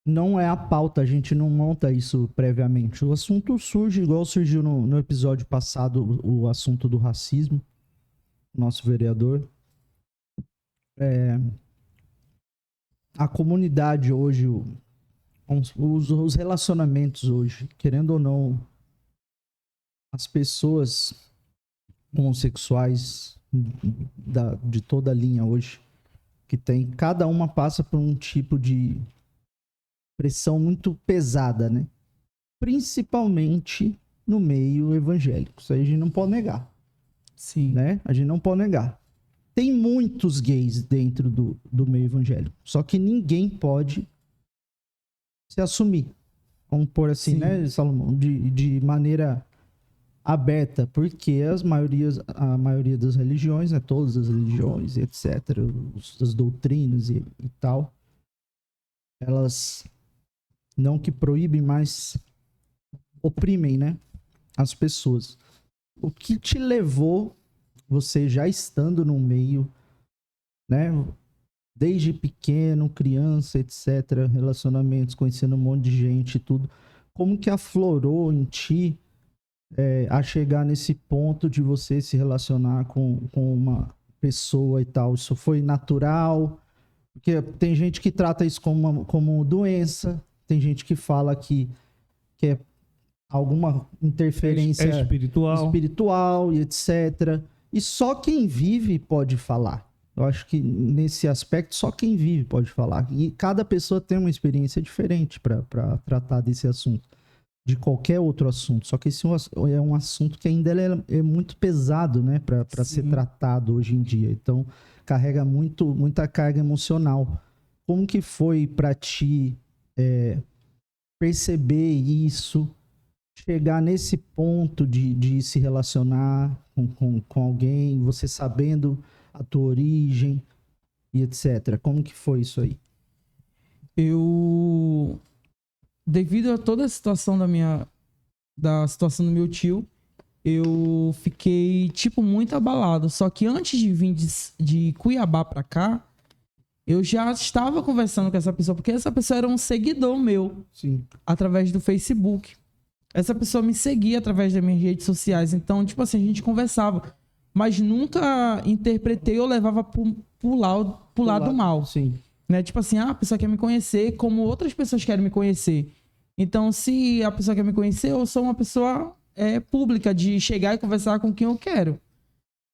Não é a pauta, a gente não monta isso previamente. O assunto surge, igual surgiu no episódio passado, o assunto do racismo. Nosso vereador. A comunidade hoje, os relacionamentos hoje, querendo ou não, as pessoas homossexuais de toda a linha hoje, que tem, cada uma passa por um tipo de pressão muito pesada, né? Principalmente no meio evangélico. Isso aí a gente não pode negar. Sim. Né? A gente não pode negar. Tem muitos gays dentro do meio evangélico. Só que ninguém pode se assumir. Vamos pôr assim, né, Salomão? De maneira aberta. Porque a maioria das religiões, né, todas as religiões, etc., as doutrinas e tal, elas não que proíbem, mas oprimem, né, as pessoas. O que te levou, você já estando no meio, né, desde pequeno, criança, etc., relacionamentos, conhecendo um monte de gente e tudo, como que aflorou em ti a chegar nesse ponto de você se relacionar com uma pessoa e tal? Isso foi natural? Porque tem gente que trata isso como doença, tem gente que fala que é alguma interferência espiritual e etc. E só quem vive pode falar. Eu acho que nesse aspecto só quem vive pode falar. E cada pessoa tem uma experiência diferente para tratar desse assunto, de qualquer outro assunto. Só que esse é um assunto que ainda é muito pesado, né, para ser tratado hoje em dia. Então carrega muita carga emocional. Como que foi para ti perceber isso? Chegar nesse ponto de se relacionar com alguém, você sabendo a tua origem e etc. Como que foi isso aí? Devido a toda a situação da situação do meu tio, eu fiquei, tipo, muito abalado. Só que antes de vir de Cuiabá pra cá, eu já estava conversando com essa pessoa, porque essa pessoa era um seguidor meu. Sim. Através do Facebook. Essa pessoa me seguia através das minhas redes sociais. Então, tipo assim, a gente conversava. Mas nunca interpretei ou levava pro lado mal. Sim. né? Tipo assim, a pessoa quer me conhecer como outras pessoas querem me conhecer. Então, se a pessoa quer me conhecer, eu sou uma pessoa pública, de chegar e conversar com quem eu quero,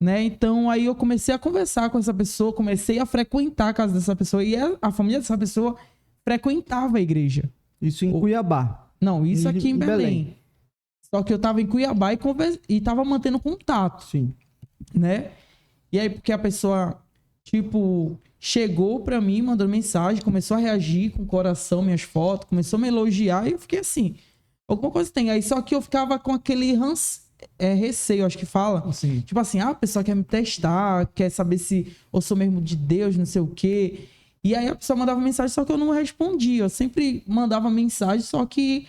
né? Então, aí eu comecei a conversar com essa pessoa, comecei a frequentar a casa dessa pessoa, e a família dessa pessoa frequentava a igreja. Isso em Cuiabá. Não, isso aqui em Belém. Só que eu tava em Cuiabá e tava mantendo contato. Sim. Né? E aí, porque a pessoa, tipo, chegou pra mim, mandou mensagem, começou a reagir com o coração, minhas fotos, começou a me elogiar, e eu fiquei assim, alguma coisa tem. Aí, só que eu ficava com aquele receio, acho que fala. Assim. Tipo assim, a pessoa quer me testar, quer saber se eu sou mesmo de Deus, não sei o quê. E aí a pessoa mandava mensagem, só que eu não respondia. Eu sempre mandava mensagem, só que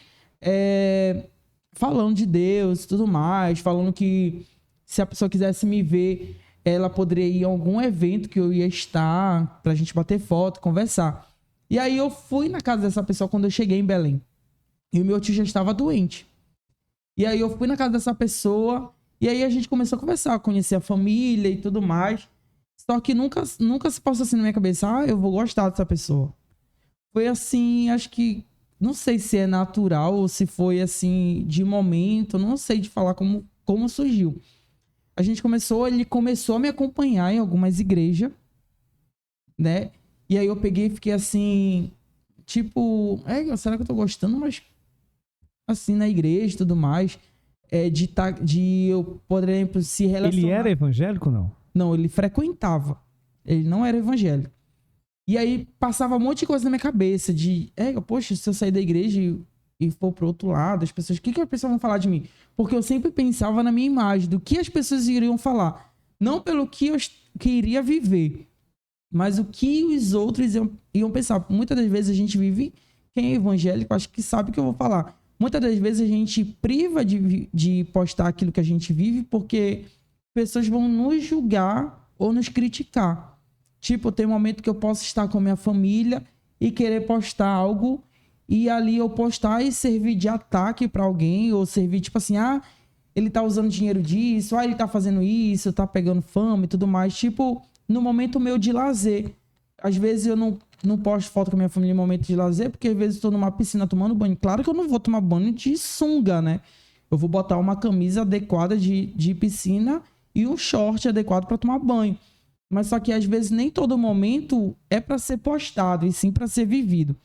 falando de Deus e tudo mais, falando que se a pessoa quisesse me ver, ela poderia ir a algum evento que eu ia estar, pra gente bater foto, conversar. E aí eu fui na casa dessa pessoa quando eu cheguei em Belém. E o meu tio já estava doente. E aí eu fui na casa dessa pessoa, e aí a gente começou a conversar, conhecer a família e tudo mais. Só que nunca se passou assim na minha cabeça, eu vou gostar dessa pessoa. Foi assim, acho que, não sei se é natural ou se foi assim, de momento, não sei de falar como surgiu. Ele começou a me acompanhar em algumas igrejas, né? E aí eu peguei e fiquei assim, tipo, será que eu tô gostando? Mas, assim, na igreja e tudo mais, de eu, por exemplo, se relacionar... Ele era evangélico ou não? Não, ele frequentava. Ele não era evangélico. E aí passava um monte de coisa na minha cabeça poxa, se eu sair da igreja e for pro outro lado, as pessoas, o que as pessoas vão falar de mim? Porque eu sempre pensava na minha imagem, do que as pessoas iriam falar. Não pelo que eu iria viver, mas o que os outros iam pensar. Muitas das vezes a gente vive, quem é evangélico, acho que sabe o que eu vou falar. Muitas das vezes a gente priva de postar aquilo que a gente vive, porque pessoas vão nos julgar ou nos criticar. Tipo, tem um momento que eu posso estar com a minha família e querer postar algo, e ali eu postar e servir de ataque para alguém, ou servir tipo assim, ele tá usando dinheiro disso, ele tá fazendo isso, tá pegando fama e tudo mais. Tipo, no momento meu de lazer. Às vezes eu não posto foto com a minha família em momento de lazer, porque às vezes eu tô numa piscina tomando banho. Claro que eu não vou tomar banho de sunga, né? Eu vou botar uma camisa adequada de piscina e um short adequado para tomar banho. Mas só que às vezes nem todo momento é para ser postado, e sim para ser vivido.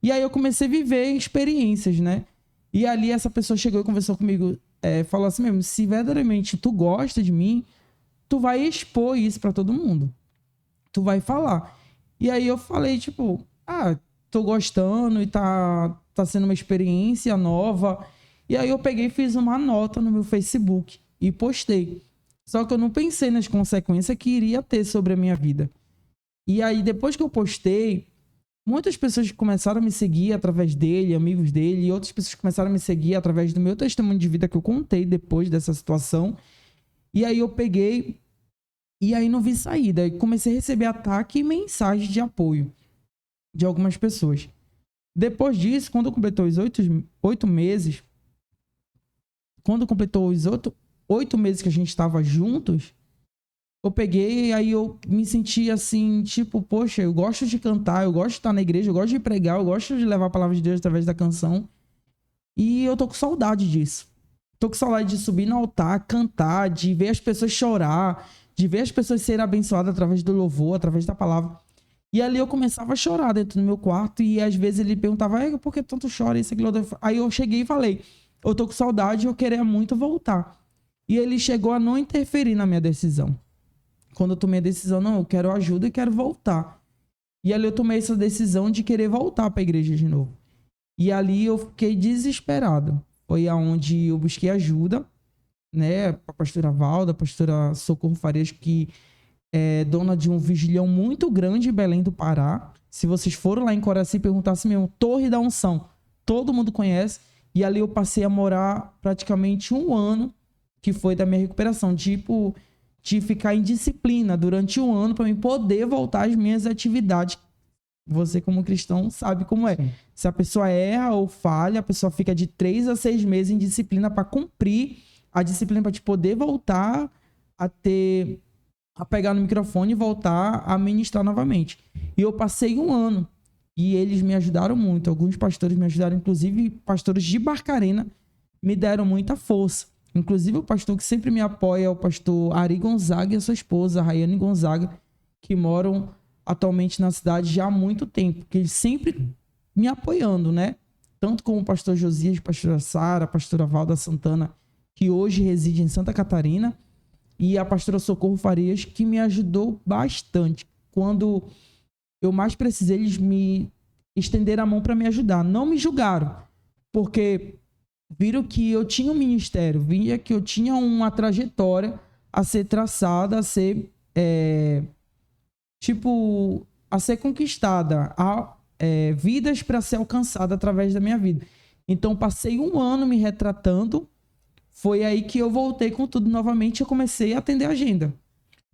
E aí eu comecei a viver experiências, né? E ali essa pessoa chegou e conversou comigo, falou assim mesmo, se verdadeiramente tu gosta de mim, tu vai expor isso para todo mundo. Tu vai falar. E aí eu falei, tipo, tô gostando e tá sendo uma experiência nova. E aí eu peguei e fiz uma nota no meu Facebook e postei. Só que eu não pensei nas consequências que iria ter sobre a minha vida. E aí, depois que eu postei, muitas pessoas começaram a me seguir através dele, amigos dele, e outras pessoas começaram a me seguir através do meu testemunho de vida que eu contei depois dessa situação. E aí eu peguei, e aí não vi saída. E comecei a receber ataque e mensagem de apoio de algumas pessoas. Depois disso, quando completou os 8 meses, quando completou os 8 meses que a gente estava juntos, eu peguei e aí eu me senti assim, tipo, poxa, eu gosto de cantar, eu gosto de estar na igreja, eu gosto de pregar, eu gosto de levar a palavra de Deus através da canção. E eu tô com saudade disso. Tô com saudade de subir no altar, cantar, de ver as pessoas chorar, de ver as pessoas serem abençoadas através do louvor, através da palavra. E ali eu começava a chorar dentro do meu quarto, e às vezes ele perguntava, por que tanto chora, isso, aquilo, outro? Aí eu cheguei e falei, eu tô com saudade e eu queria muito voltar. E ele chegou a não interferir na minha decisão. Quando eu tomei a decisão, não, eu quero ajuda e quero voltar. E ali eu tomei essa decisão de querer voltar para a igreja de novo. E ali eu fiquei desesperado. Foi aonde eu busquei ajuda, né? A pastora Valda, a pastora Socorro Farias, que é dona de um vigilhão muito grande em Belém do Pará. Se vocês foram lá em Coraci e perguntassem mesmo, Torre da Unção, todo mundo conhece. E ali eu passei a morar praticamente 1 ano, que foi da minha recuperação. Tipo, de ficar em disciplina durante 1 ano para mim poder voltar às minhas atividades. Você, como cristão, sabe como é. Sim. Se a pessoa erra ou falha, a pessoa fica de 3 a 6 meses em disciplina para cumprir a disciplina, para te poder voltar a ter a pegar no microfone e voltar a ministrar novamente. E eu passei um ano e eles me ajudaram muito. Alguns pastores me ajudaram, inclusive pastores de Barcarena me deram muita força. Inclusive o pastor que sempre me apoia é o pastor Ari Gonzaga e a sua esposa, Rayane Gonzaga, que moram atualmente na cidade já há muito tempo, que eles sempre me apoiando, né? Tanto como o pastor Josias, a pastora Sara, a pastora Valda Santana, que hoje reside em Santa Catarina, e a pastora Socorro Farias, que me ajudou bastante. Quando eu mais precisei, eles me estenderam a mão para me ajudar. Não me julgaram, porque viram que eu tinha um ministério, viram que eu tinha uma trajetória a ser traçada, a ser, a ser conquistada, vidas para ser alcançada através da minha vida. Então, passei um ano me retratando. Foi aí que eu voltei com tudo novamente e eu comecei a atender a agenda.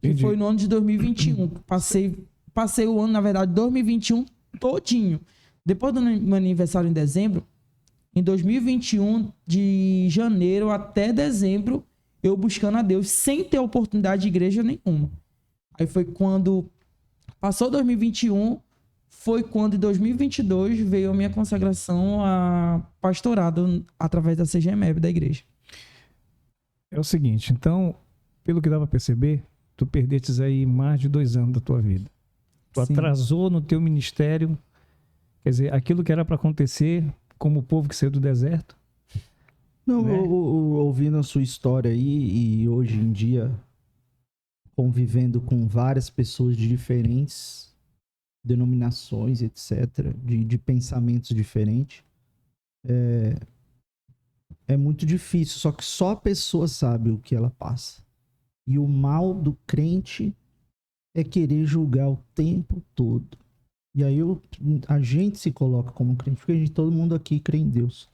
Que foi no ano de 2021. Passei o ano, na verdade, 2021 todinho. Depois do meu aniversário em dezembro, em 2021, de janeiro até dezembro, eu buscando a Deus sem ter oportunidade de igreja nenhuma. Aí foi quando passou 2021, foi quando em 2022 veio a minha consagração a pastorado através da CGMEB da igreja. É o seguinte, então, pelo que dá pra perceber, tu perdestes aí mais de 2 anos da tua vida. Tu atrasou no teu ministério, quer dizer, aquilo que era para acontecer, como o povo que saiu do deserto. Não, né? ouvindo a sua história aí, e hoje em dia, convivendo com várias pessoas de diferentes denominações, etc., de pensamentos diferentes, é muito difícil, só que só a pessoa sabe o que ela passa. E o mal do crente é querer julgar o tempo todo. E aí a gente se coloca como crente, porque todo mundo aqui crê em Deus.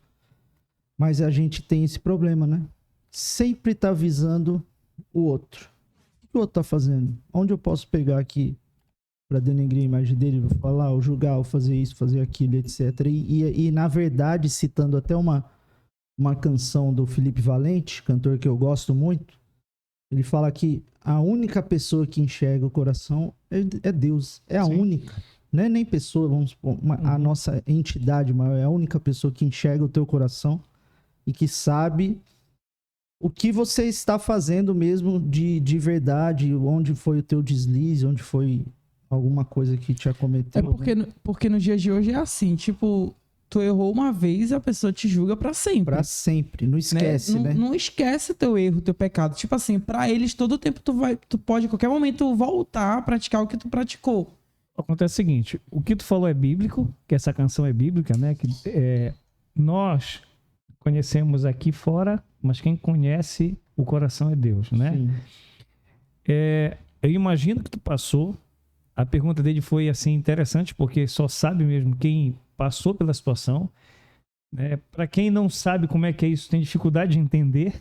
Mas a gente tem esse problema, né? Sempre tá visando o outro. O que o outro tá fazendo? Onde eu posso pegar aqui para denegrir a imagem dele, vou falar, ou julgar, ou fazer isso, fazer aquilo, etc. E na verdade, citando até uma canção do Felipe Valente, cantor que eu gosto muito, ele fala que a única pessoa que enxerga o coração é Deus. É a única. Não é nem pessoa, vamos supor, a nossa entidade maior, é a única pessoa que enxerga o teu coração e que sabe o que você está fazendo mesmo de verdade, onde foi o teu deslize, onde foi alguma coisa que te acometeu. Porque no dia de hoje é assim, tipo, tu errou uma vez e a pessoa te julga pra sempre. Pra sempre, não esquece, né? Não esquece teu erro, teu pecado. Tipo assim, pra eles todo o tempo tu pode a qualquer momento voltar a praticar o que tu praticou. Acontece o seguinte, o que tu falou é bíblico, que essa canção é bíblica, né? Que nós conhecemos aqui fora, mas quem conhece o coração é Deus, né? Sim. Eu imagino que tu passou. A pergunta dele foi assim interessante, porque só sabe mesmo quem passou pela situação. Né? Para quem não sabe como é que é isso, tem dificuldade de entender.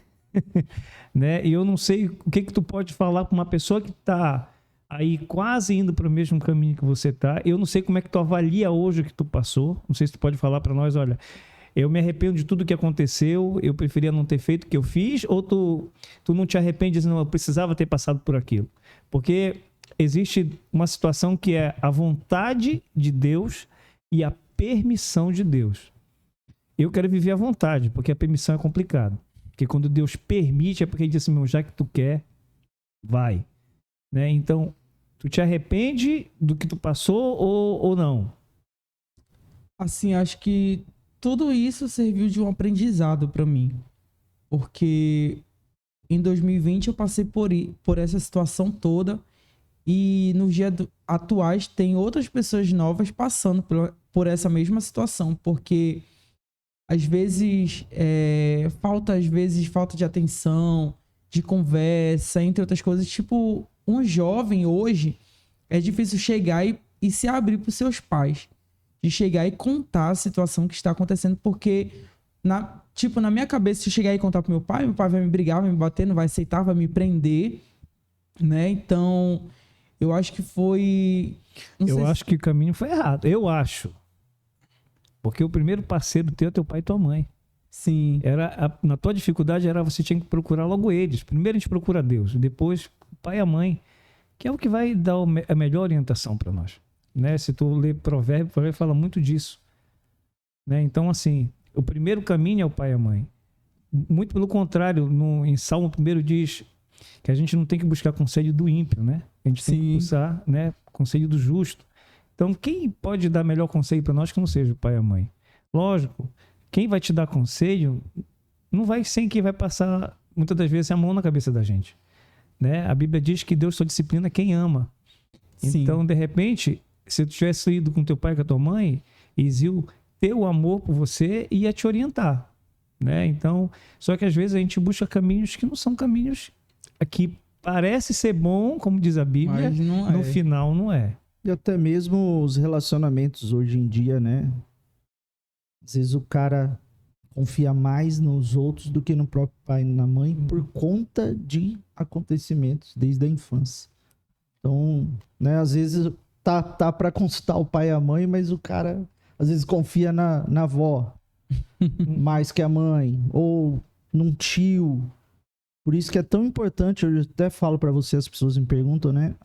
Né? E eu não sei o que tu pode falar para uma pessoa que está aí quase indo para o mesmo caminho que você está. Eu não sei como é que tu avalia hoje o que tu passou. Não sei se tu pode falar para nós, olha, eu me arrependo de tudo que aconteceu, eu preferia não ter feito o que eu fiz, ou tu não te arrependes, não, eu precisava ter passado por aquilo. Porque existe uma situação que é a vontade de Deus e a permissão de Deus. Eu quero viver à vontade, porque a permissão é complicado. Porque quando Deus permite, é porque ele diz assim, já que tu quer, vai. Né? Então, tu te arrepende do que tu passou ou não? Assim, acho que tudo isso serviu de um aprendizado para mim. Porque em 2020 eu passei por essa situação toda e nos dias atuais tem outras pessoas novas passando por essa mesma situação. Porque às vezes falta de atenção, de conversa, entre outras coisas. Tipo, um jovem hoje é difícil chegar e se abrir para os seus pais. De chegar e contar a situação que está acontecendo, porque na minha cabeça, se eu chegar e contar pro meu pai vai me brigar, vai me bater, não vai aceitar, vai me prender, né? Então, eu acho que foi... Eu acho que o caminho foi errado, eu acho. Porque o primeiro parceiro teu é teu pai e tua mãe. Sim. Na tua dificuldade, você tinha que procurar logo eles. Primeiro a gente procura Deus, depois o pai e a mãe. que é o que vai dar a melhor orientação para nós. Né? Se tu ler Provérbio fala muito disso. Né? Então, assim, o primeiro caminho é o pai e a mãe. Muito pelo contrário, em Salmo 1 diz que a gente não tem que buscar conselho do ímpio, né? A gente tem que buscar, né, conselho do justo. Então, quem pode dar melhor conselho para nós que não seja o pai e a mãe? Lógico, quem vai te dar conselho não vai ser quem vai passar, muitas das vezes, a mão na cabeça da gente. Né? A Bíblia diz que Deus só disciplina quem ama. Sim. Então, de repente, se tu tivesse ido com teu pai e com a tua mãe, eles iam ter o amor por você e ia te orientar. Né? Então, só que às vezes a gente busca caminhos que não são caminhos que parece ser bom, como diz a Bíblia, no final não é. E até mesmo os relacionamentos hoje em dia, né? Às vezes o cara confia mais nos outros do que no próprio pai e na mãe por conta de acontecimentos desde a infância. Então, né, às vezes tá para consultar o pai e a mãe, mas o cara às vezes confia na avó mais que a mãe, ou num tio. Por isso que é tão importante, eu até falo para você, as pessoas me perguntam, né,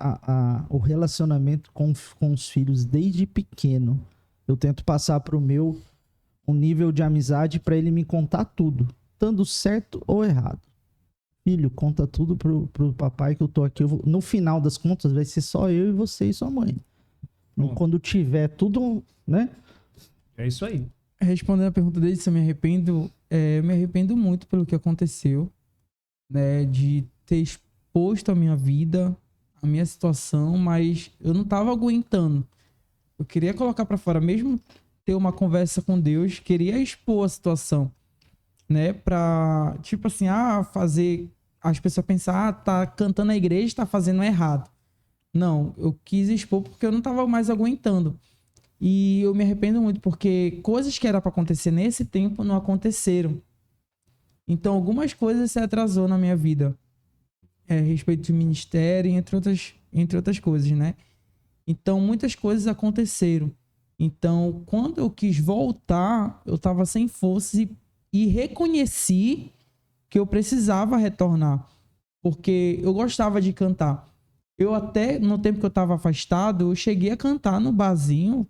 o relacionamento com os filhos desde pequeno. Eu tento passar pro meu um nível de amizade para ele me contar tudo, estando certo ou errado. Filho, conta tudo pro papai que eu tô aqui. No final das contas, vai ser só eu e você e sua mãe. Quando tiver tudo, né? É isso aí. Respondendo a pergunta dele, se eu me arrependo, eu me arrependo muito pelo que aconteceu, né? De ter exposto a minha vida, a minha situação, mas eu não tava aguentando. Eu queria colocar pra fora, mesmo ter uma conversa com Deus, queria expor a situação, né? Pra, tipo assim, fazer as pessoas pensar, tá cantando na igreja, tá fazendo errado. Não, eu quis expor porque eu não tava mais aguentando. E eu me arrependo muito porque coisas que era para acontecer nesse tempo não aconteceram. Então, algumas coisas se atrasou na minha vida. A respeito de ministério, entre outras coisas, né? Então, muitas coisas aconteceram. Então, quando eu quis voltar, eu estava sem forças e reconheci que eu precisava retornar. Porque eu gostava de cantar. Eu até, no tempo que eu estava afastado, eu cheguei a cantar no barzinho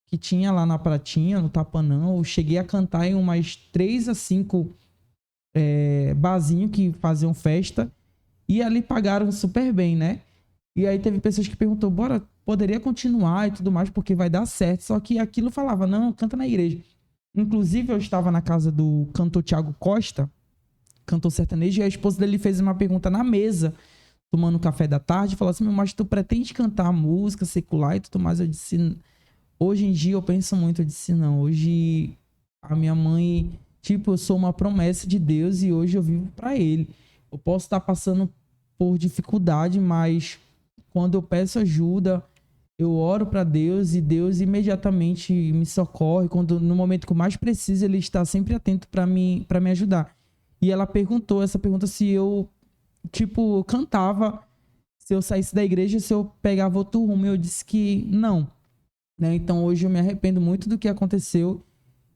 que tinha lá na Pratinha, no Tapanã. Eu cheguei a cantar em umas 3 a 5 barzinhos que faziam festa. E ali pagaram super bem, né? E aí teve pessoas que perguntou, poderia continuar e tudo mais, porque vai dar certo. Só que aquilo falava, não, canta na igreja. Inclusive, eu estava na casa do cantor Thiago Costa, cantor sertanejo, e a esposa dele fez uma pergunta na mesa, tomando café da tarde, e falou assim, mas tu pretende cantar música secular e tudo mais? Eu disse, hoje em dia eu penso muito, eu disse, não, hoje a minha mãe, tipo, eu sou uma promessa de Deus e hoje eu vivo pra Ele. Eu posso estar passando por dificuldade, mas quando eu peço ajuda, eu oro para Deus e Deus imediatamente me socorre. No momento que eu mais preciso, Ele está sempre atento para me ajudar. E ela perguntou essa pergunta se eu, tipo, cantava, se eu saísse da igreja, se eu pegava outro rumo. Eu disse que não. Né? Então hoje eu me arrependo muito do que aconteceu.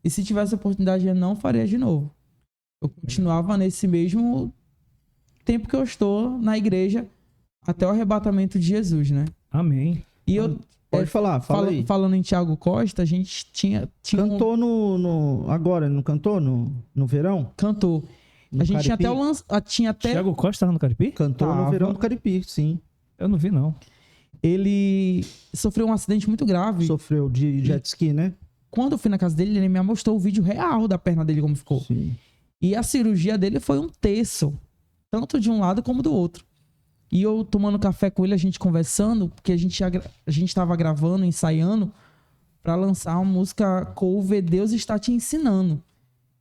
E se tivesse oportunidade, eu não faria de novo. Eu continuava nesse mesmo tempo que eu estou na igreja até o arrebatamento de Jesus, né? Amém. E eu pode fala aí. Falando em Thiago Costa, a gente tinha cantou agora, não cantou no verão? Cantou. A gente tinha até Thiago Costa estava no Caripi? Cantou no verão do Caripi, sim. Eu não vi, não. Ele sofreu um acidente muito grave. Sofreu de jet ski, né? Quando eu fui na casa dele, ele me mostrou o vídeo real da perna dele, como ficou. Sim. E a cirurgia dele foi um terço, tanto de um lado como do outro. E eu tomando café com ele, a gente conversando, porque a gente estava gravando, ensaiando, para lançar uma música cover Deus Está Te Ensinando.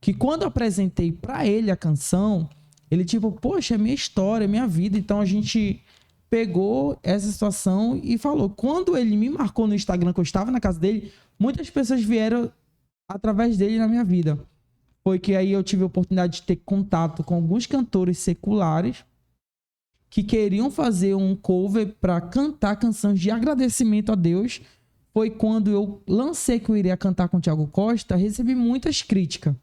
Que quando eu apresentei para ele a canção, ele tipo, poxa, é minha história, é minha vida. Então a gente pegou essa situação e falou. Quando ele me marcou no Instagram, que eu estava na casa dele, muitas pessoas vieram através dele na minha vida. Foi que aí eu tive a oportunidade de ter contato com alguns cantores seculares que queriam fazer um cover para cantar canções de agradecimento a Deus. Foi quando eu lancei que eu iria cantar com o Thiago Costa, recebi muitas críticas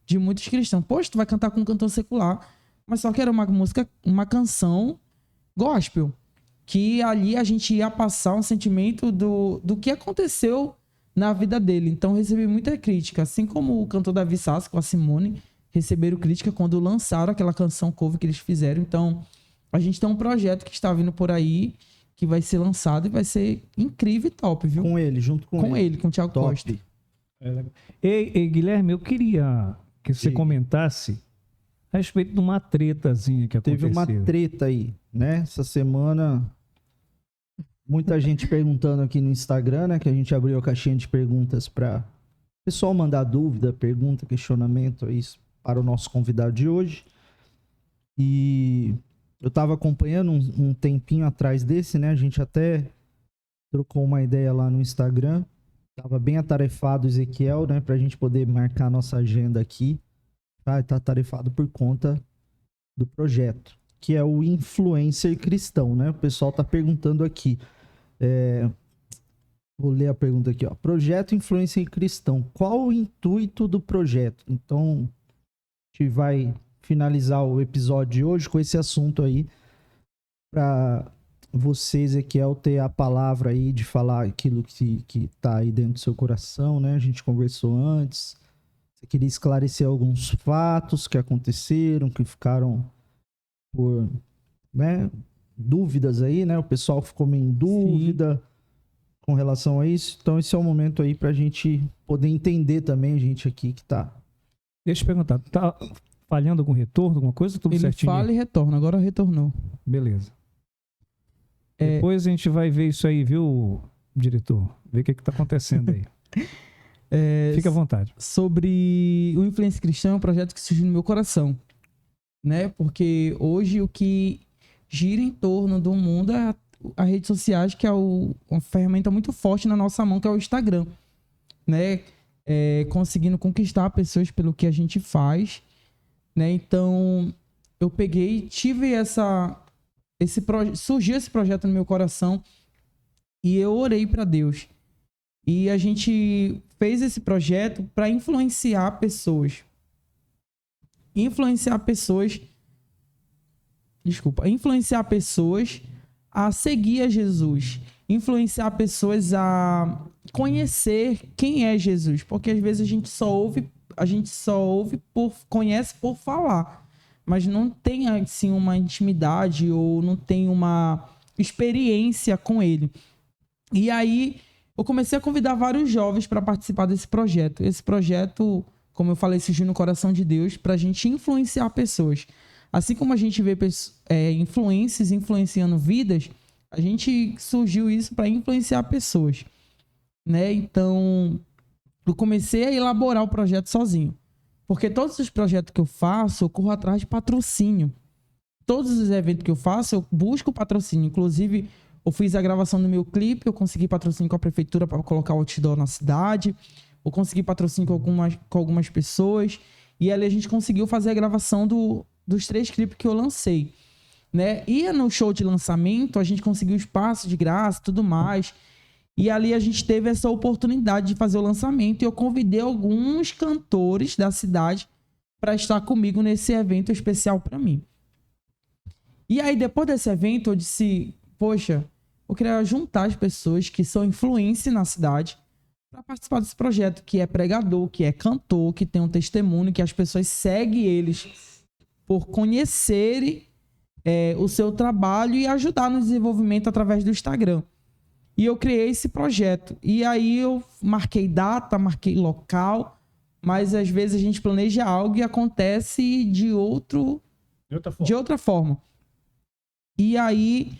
de muitos cristãos. Poxa, tu vai cantar com um cantor secular, mas só que era uma música, uma canção gospel. que ali a gente ia passar um sentimento do que aconteceu na vida dele. Então, recebi muita crítica. Assim como o cantor Davi Sassi com a Simone receberam crítica quando lançaram aquela canção cover que eles fizeram. Então, a gente tem um projeto que está vindo por aí, que vai ser lançado e vai ser incrível e top, viu? Com ele, junto com ele. Com o Thiago Top. Costa. Ei, Guilherme, eu queria que você Diga. comentasse a respeito de uma tretazinha que Teve aconteceu. uma treta aí, né? Essa semana, muita gente perguntando aqui no Instagram, né? Que a gente abriu a caixinha de perguntas para o pessoal mandar dúvida, pergunta, questionamento aí para o nosso convidado de hoje. E eu tava acompanhando um tempinho atrás desse, né? A gente até trocou uma ideia lá no Instagram. Tava bem atarefado o Ezequiel, né? Pra gente poder marcar a nossa agenda aqui. Tá atarefado por conta do projeto, que é o Influencer Cristão, né? O pessoal tá perguntando aqui. Vou ler a pergunta aqui, ó. Projeto Influencer Cristão. Qual o intuito do projeto? Então, a gente vai finalizar o episódio de hoje com esse assunto aí, para você, Ezequiel, ter a palavra aí de falar aquilo que tá aí dentro do seu coração, né? A gente conversou antes. Você queria esclarecer alguns fatos que aconteceram, que ficaram por, né, dúvidas aí, né? O pessoal ficou meio em dúvida com relação a isso. Então, esse é o momento aí pra gente poder entender também, a gente aqui que tá. Deixa eu perguntar, tá falhando algum retorno, alguma coisa? Tudo Ele certinho? fala e retorna. Agora retornou. Beleza. Depois a gente vai ver isso aí, viu, diretor? Ver o que tá acontecendo aí. Fica à vontade. Sobre o Influência Cristã, é um projeto que surgiu no meu coração, né? Porque hoje o que gira em torno do mundo é as redes sociais, que é uma ferramenta muito forte na nossa mão, que é o Instagram, né? Conseguindo conquistar pessoas pelo que a gente faz, né? Então, eu peguei, tive surgiu esse projeto no meu coração e eu orei para Deus. E a gente fez esse projeto para influenciar pessoas. Influenciar pessoas a seguir a Jesus. Influenciar pessoas a conhecer quem é Jesus. Porque às vezes a gente só ouve conhece por falar. Mas não tem assim uma intimidade ou não tem uma experiência com ele. E aí eu comecei a convidar vários jovens para participar desse projeto. Esse projeto, como eu falei, surgiu no coração de Deus para a gente influenciar pessoas. Assim como a gente vê influências influenciando vidas, a gente surgiu isso para influenciar pessoas, né? Então, eu comecei a elaborar o projeto sozinho. Porque todos os projetos que eu faço, eu corro atrás de patrocínio. Todos os eventos que eu faço, eu busco patrocínio. Inclusive, eu fiz a gravação do meu clipe, eu consegui patrocínio com a prefeitura para colocar o outdoor na cidade. Eu consegui patrocínio com algumas pessoas. E ali a gente conseguiu fazer a gravação dos 3 clipes que eu lancei, né? E no show de lançamento, a gente conseguiu espaço de graça e tudo mais. E ali a gente teve essa oportunidade de fazer o lançamento. E eu convidei alguns cantores da cidade para estar comigo nesse evento especial para mim. E aí, depois desse evento, eu disse, poxa, eu queria juntar as pessoas que são influência na cidade para participar desse projeto, que é pregador, que é cantor, que tem um testemunho, que as pessoas seguem eles por conhecerem o seu trabalho e ajudar no desenvolvimento através do Instagram. E eu criei esse projeto. E aí eu marquei data, marquei local, mas às vezes a gente planeja algo e acontece de outra forma. E aí,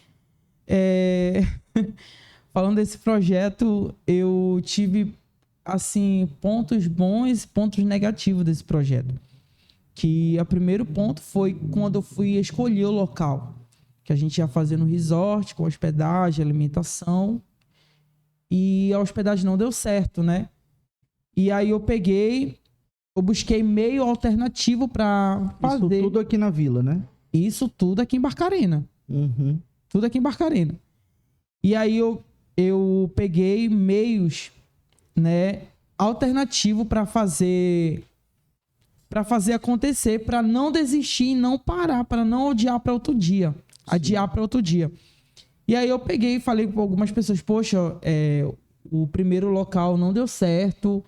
falando desse projeto, eu tive assim, pontos bons e pontos negativos desse projeto. Que o primeiro ponto foi quando eu fui escolher o local, que a gente ia fazer no resort, com hospedagem, alimentação, e a hospedagem não deu certo, né? E aí eu busquei meio alternativo para fazer. Isso tudo aqui na vila, né? Isso tudo aqui em Barcarena. Uhum. Tudo aqui em Barcarena. E aí eu peguei meios, né, alternativo para fazer acontecer, para não desistir e não parar, para não adiar para outro dia. E aí eu peguei e falei com algumas pessoas, poxa, o primeiro local não deu certo,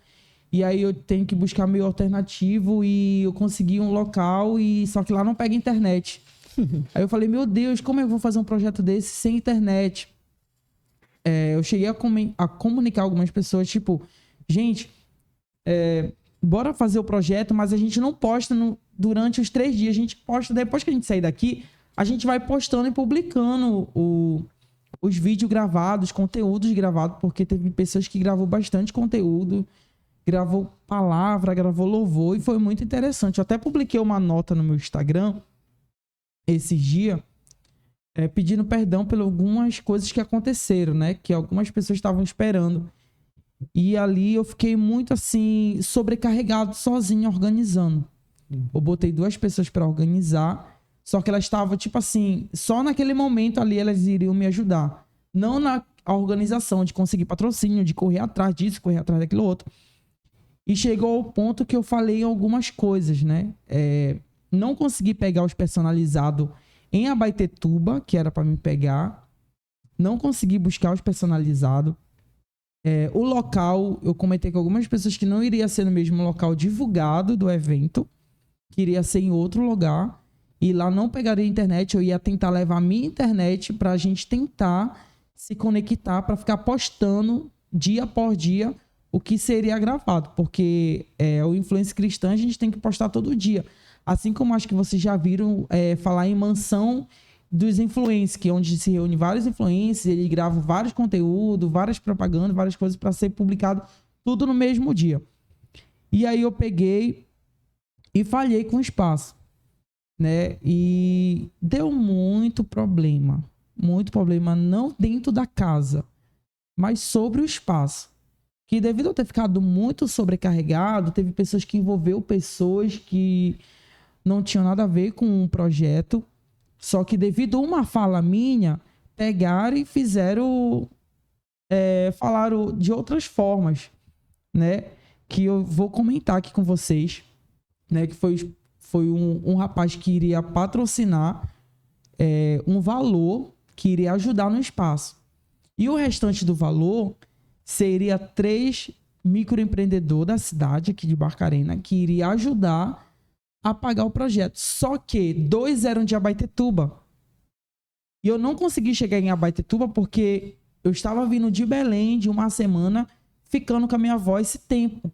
e aí eu tenho que buscar meio alternativo, e eu consegui um local, e só que lá não pega internet. Aí eu falei, meu Deus, como eu vou fazer um projeto desse sem internet? Eu cheguei a comunicar algumas pessoas, tipo, gente, bora fazer o projeto, mas a gente não posta durante os 3 dias, a gente posta depois que a gente sair daqui, a gente vai postando e publicando os vídeos gravados, conteúdos gravados, porque teve pessoas que gravou bastante conteúdo, gravou palavra, gravou louvor, e foi muito interessante. Eu até publiquei uma nota no meu Instagram esses dias, pedindo perdão por algumas coisas que aconteceram, né? Que algumas pessoas estavam esperando. E ali eu fiquei muito assim, sobrecarregado, sozinho, organizando. Eu botei 2 pessoas para organizar, só que elas estavam, tipo assim, só naquele momento ali elas iriam me ajudar. Não na organização de conseguir patrocínio, de correr atrás disso, correr atrás daquilo outro. E chegou ao ponto que eu falei algumas coisas, né? Não consegui pegar os personalizados em Abaetetuba, que era para me pegar. Não consegui buscar os personalizados. O local, eu comentei com algumas pessoas que não iria ser no mesmo local divulgado do evento, que iria ser em outro lugar. E lá não pegaria internet, eu ia tentar levar a minha internet para a gente tentar se conectar, para ficar postando dia após dia o que seria gravado. Porque o Influência Cristã a gente tem que postar todo dia. Assim como acho que vocês já viram falar em mansão dos influencers, que é onde se reúne vários influencers, eles gravam vários conteúdos, várias propagandas, várias coisas para ser publicado tudo no mesmo dia. E aí eu peguei e falhei com o espaço, né? E deu muito problema não dentro da casa, mas sobre o espaço. Que devido a eu ter ficado muito sobrecarregado, teve pessoas que envolveu pessoas que não tinham nada a ver com o projeto, só que devido a uma fala minha, pegaram e fizeram, falaram de outras formas, né? Que eu vou comentar aqui com vocês, né? Que foi um rapaz que iria patrocinar um valor que iria ajudar no espaço. E o restante do valor seria 3 microempreendedores da cidade aqui de Barcarena que iria ajudar a pagar o projeto. Só que 2 eram de Abaetetuba. E eu não consegui chegar em Abaetetuba porque eu estava vindo de Belém de uma semana, ficando com a minha avó esse tempo.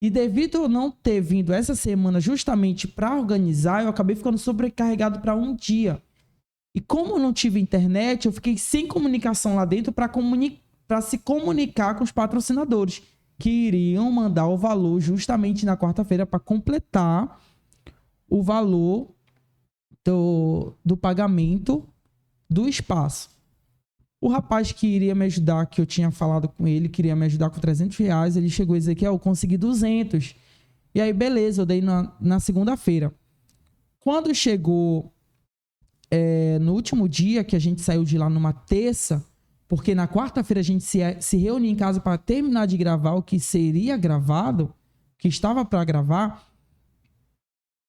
E devido a eu não ter vindo essa semana justamente para organizar, eu acabei ficando sobrecarregado para um dia. E como eu não tive internet, eu fiquei sem comunicação lá dentro para se comunicar com os patrocinadores, que iriam mandar o valor justamente na quarta-feira para completar o valor do pagamento do espaço. O rapaz que iria me ajudar, que eu tinha falado com ele, queria me ajudar com R$300, ele chegou a dizer que eu consegui 200. E aí, beleza, eu dei na segunda-feira. Quando chegou no último dia, que a gente saiu de lá numa terça, porque na quarta-feira a gente se reuniu em casa para terminar de gravar o que seria gravado, que estava para gravar,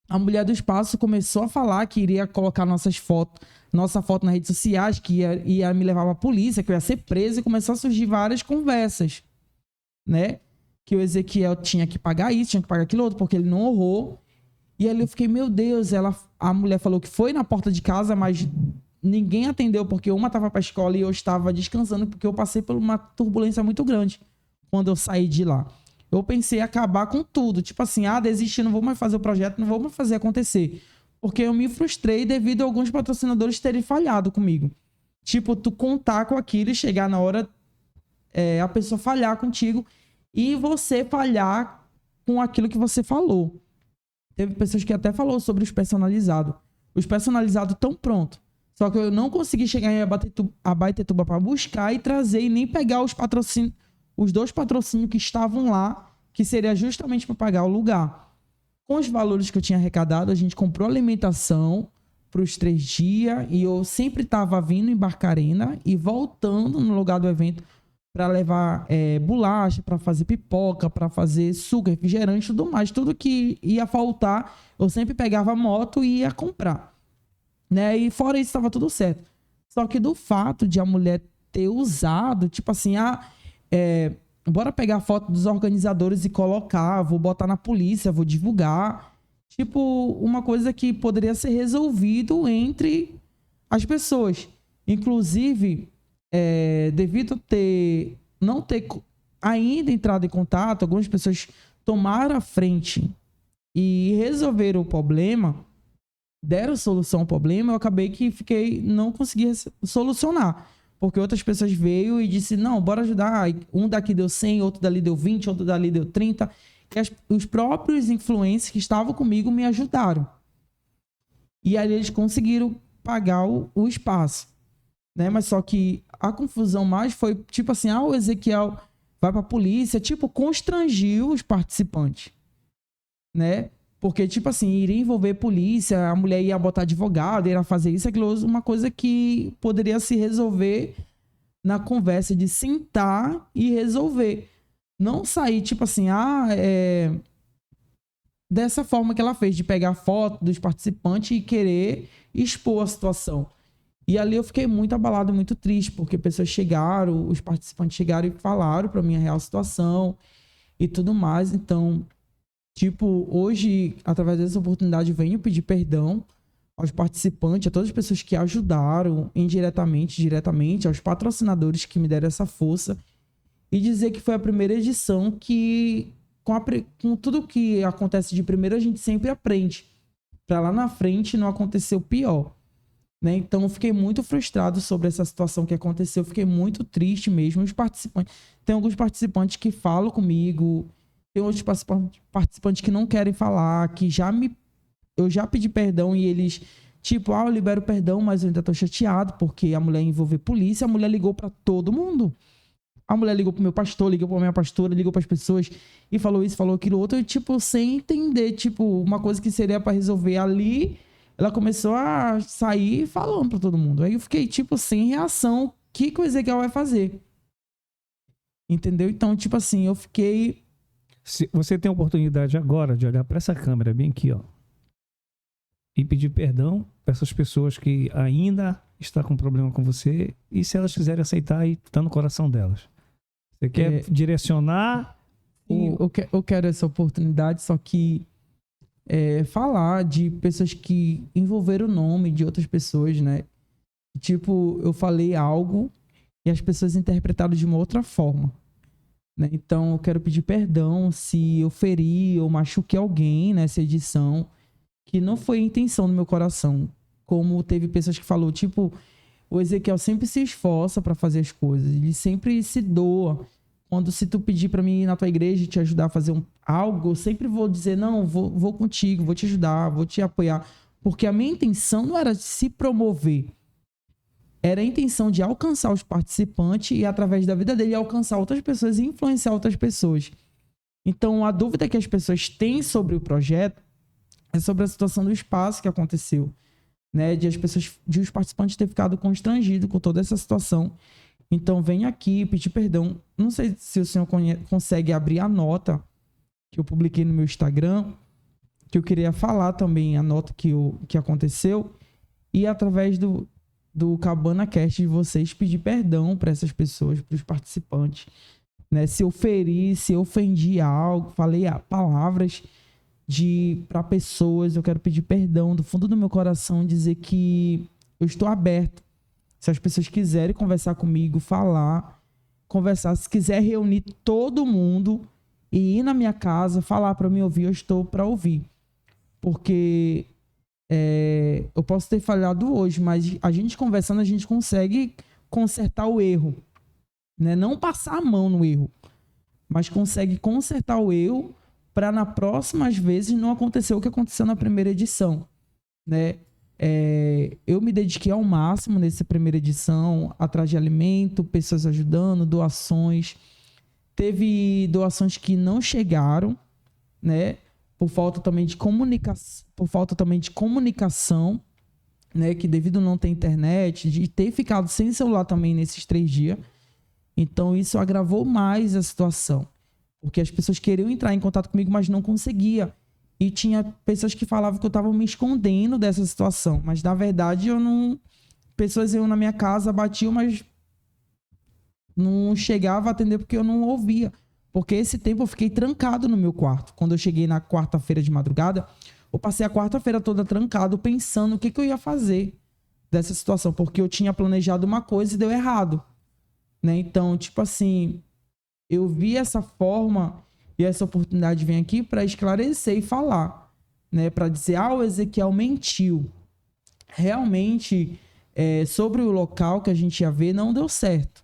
a mulher do espaço começou a falar que iria colocar nossa foto nas redes sociais, que ia me levar para a polícia, que eu ia ser preso, e começou a surgir várias conversas, né? Que o Ezequiel tinha que pagar isso, tinha que pagar aquilo outro, porque ele não honrou. E ali eu fiquei, meu Deus, a mulher falou que foi na porta de casa, mas ninguém atendeu, porque uma estava para a escola e eu estava descansando, porque eu passei por uma turbulência muito grande quando eu saí de lá. Eu pensei em acabar com tudo. Tipo assim, desisti, não vou mais fazer o projeto, não vou mais fazer acontecer. Porque eu me frustrei devido a alguns patrocinadores terem falhado comigo. Tipo, tu contar com aquilo e chegar na hora, a pessoa falhar contigo e você falhar com aquilo que você falou. Teve pessoas que até falou sobre os personalizados. Os personalizados estão prontos. Só que eu não consegui chegar em Abaetetuba para buscar e trazer e nem pegar os 2 patrocínios que estavam lá, que seria justamente para pagar o lugar. Com os valores que eu tinha arrecadado, a gente comprou alimentação para os 3 dias e eu sempre estava vindo em Barcarena e voltando no lugar do evento para levar bolacha, para fazer pipoca, para fazer suco, refrigerante, tudo mais. Tudo que ia faltar, eu sempre pegava a moto e ia comprar, né? E fora isso, estava tudo certo. Só que do fato de a mulher ter usado, tipo assim, bora pegar a foto dos organizadores e colocar, vou botar na polícia, vou divulgar. Tipo, uma coisa que poderia ser resolvido entre as pessoas. Inclusive, devido não ter ainda entrado em contato, algumas pessoas tomaram a frente e resolveram o problema, deram solução ao problema, eu acabei que não consegui solucionar. Porque outras pessoas veio e disse, não, bora ajudar. Um daqui deu 100, outro dali deu 20, outro dali deu 30. E os próprios influencers que estavam comigo me ajudaram. E aí eles conseguiram pagar o espaço. Né? Mas só que a confusão mais foi, tipo assim, o Ezequiel vai pra polícia, tipo, constrangiu os participantes. Né? Porque, tipo assim, iria envolver polícia, a mulher ia botar advogado, ia fazer isso, aquilo, uma coisa que poderia se resolver na conversa de sentar e resolver. Não sair, tipo assim, dessa forma que ela fez, de pegar foto dos participantes e querer expor a situação. E ali eu fiquei muito abalado, muito triste, porque pessoas chegaram, os participantes chegaram e falaram pra mim a real situação e tudo mais. Então, tipo, hoje, através dessa oportunidade, eu venho pedir perdão aos participantes, a todas as pessoas que ajudaram indiretamente, diretamente, aos patrocinadores que me deram essa força, e dizer que foi a primeira edição que, com tudo que acontece de primeiro, a gente sempre aprende, para lá na frente não acontecer o pior. Né? Então, eu fiquei muito frustrado sobre essa situação que aconteceu, fiquei muito triste mesmo. Os participantes, tem alguns participantes que falam comigo, tem outros participantes que não querem falar, que eu já pedi perdão e eles, tipo, eu libero perdão, mas eu ainda tô chateado porque a mulher envolveu polícia, a mulher ligou pra todo mundo. A mulher ligou pro meu pastor, ligou pra minha pastora, ligou pras pessoas e falou isso, falou aquilo outro, e, tipo, sem entender, tipo, uma coisa que seria pra resolver ali, ela começou a sair falando pra todo mundo. Aí eu fiquei, tipo, sem reação, o que o Ezequiel vai fazer? Entendeu? Então, tipo assim, eu fiquei... Se você tem a oportunidade agora de olhar para essa câmera bem aqui, ó, e pedir perdão para essas pessoas que ainda estão com problema com você, e se elas quiserem aceitar, aí tá no coração delas. Você quer direcionar? Eu quero essa oportunidade, só que falar de pessoas que envolveram o nome de outras pessoas, né? Tipo, eu falei algo e as pessoas interpretaram de uma outra forma. Né? Então, eu quero pedir perdão se eu feri ou machuquei alguém nessa edição, que não foi a intenção do meu coração. Como teve pessoas que falaram, tipo, o Ezequiel sempre se esforça para fazer as coisas, ele sempre se doa. Se tu pedir para mim ir na tua igreja e te ajudar a fazer algo, eu sempre vou dizer, não, vou contigo, vou te ajudar, vou te apoiar. Porque a minha intenção não era se promover. Era a intenção de alcançar os participantes e, através da vida dele, alcançar outras pessoas e influenciar outras pessoas. Então, a dúvida que as pessoas têm sobre o projeto é sobre a situação do espaço que aconteceu. Né? De os participantes terem ficado constrangidos com toda essa situação. Então, venho aqui pedir perdão. Não sei se o senhor consegue abrir a nota que eu publiquei no meu Instagram, que eu queria falar também a nota que aconteceu, e através do CabanaCast de vocês pedir perdão para essas pessoas, para os participantes. Né? Se eu feri, se eu ofendi algo, falei palavras para pessoas, eu quero pedir perdão do fundo do meu coração, dizer que eu estou aberto. Se as pessoas quiserem conversar comigo, conversar, se quiser reunir todo mundo e ir na minha casa, falar para me ouvir, eu estou para ouvir. Porque eu posso ter falhado hoje, mas a gente conversando, a gente consegue consertar o erro. Né? Não passar a mão no erro, mas consegue consertar o erro para nas próximas vezes não acontecer o que aconteceu na primeira edição. Né? Eu me dediquei ao máximo nessa primeira edição, atrás de alimento, pessoas ajudando, doações. Teve doações que não chegaram, né? Por falta também de comunicação, né? Que devido a não ter internet, de ter ficado sem celular também nesses 3 dias. Então, isso agravou mais a situação. Porque as pessoas queriam entrar em contato comigo, mas não conseguia. E tinha pessoas que falavam que eu estava me escondendo dessa situação. Mas, na verdade, eu não pessoas iam na minha casa, batiam, mas não chegava a atender porque eu não ouvia. Porque esse tempo eu fiquei trancado no meu quarto. Quando eu cheguei na quarta-feira de madrugada, eu passei a quarta-feira toda trancado, pensando o que eu ia fazer dessa situação. Porque eu tinha planejado uma coisa e deu errado. Né? Então, tipo assim, eu vi essa forma e essa oportunidade vem aqui para esclarecer e falar. Né? Para dizer, o Ezequiel mentiu. Realmente, sobre o local que a gente ia ver, não deu certo.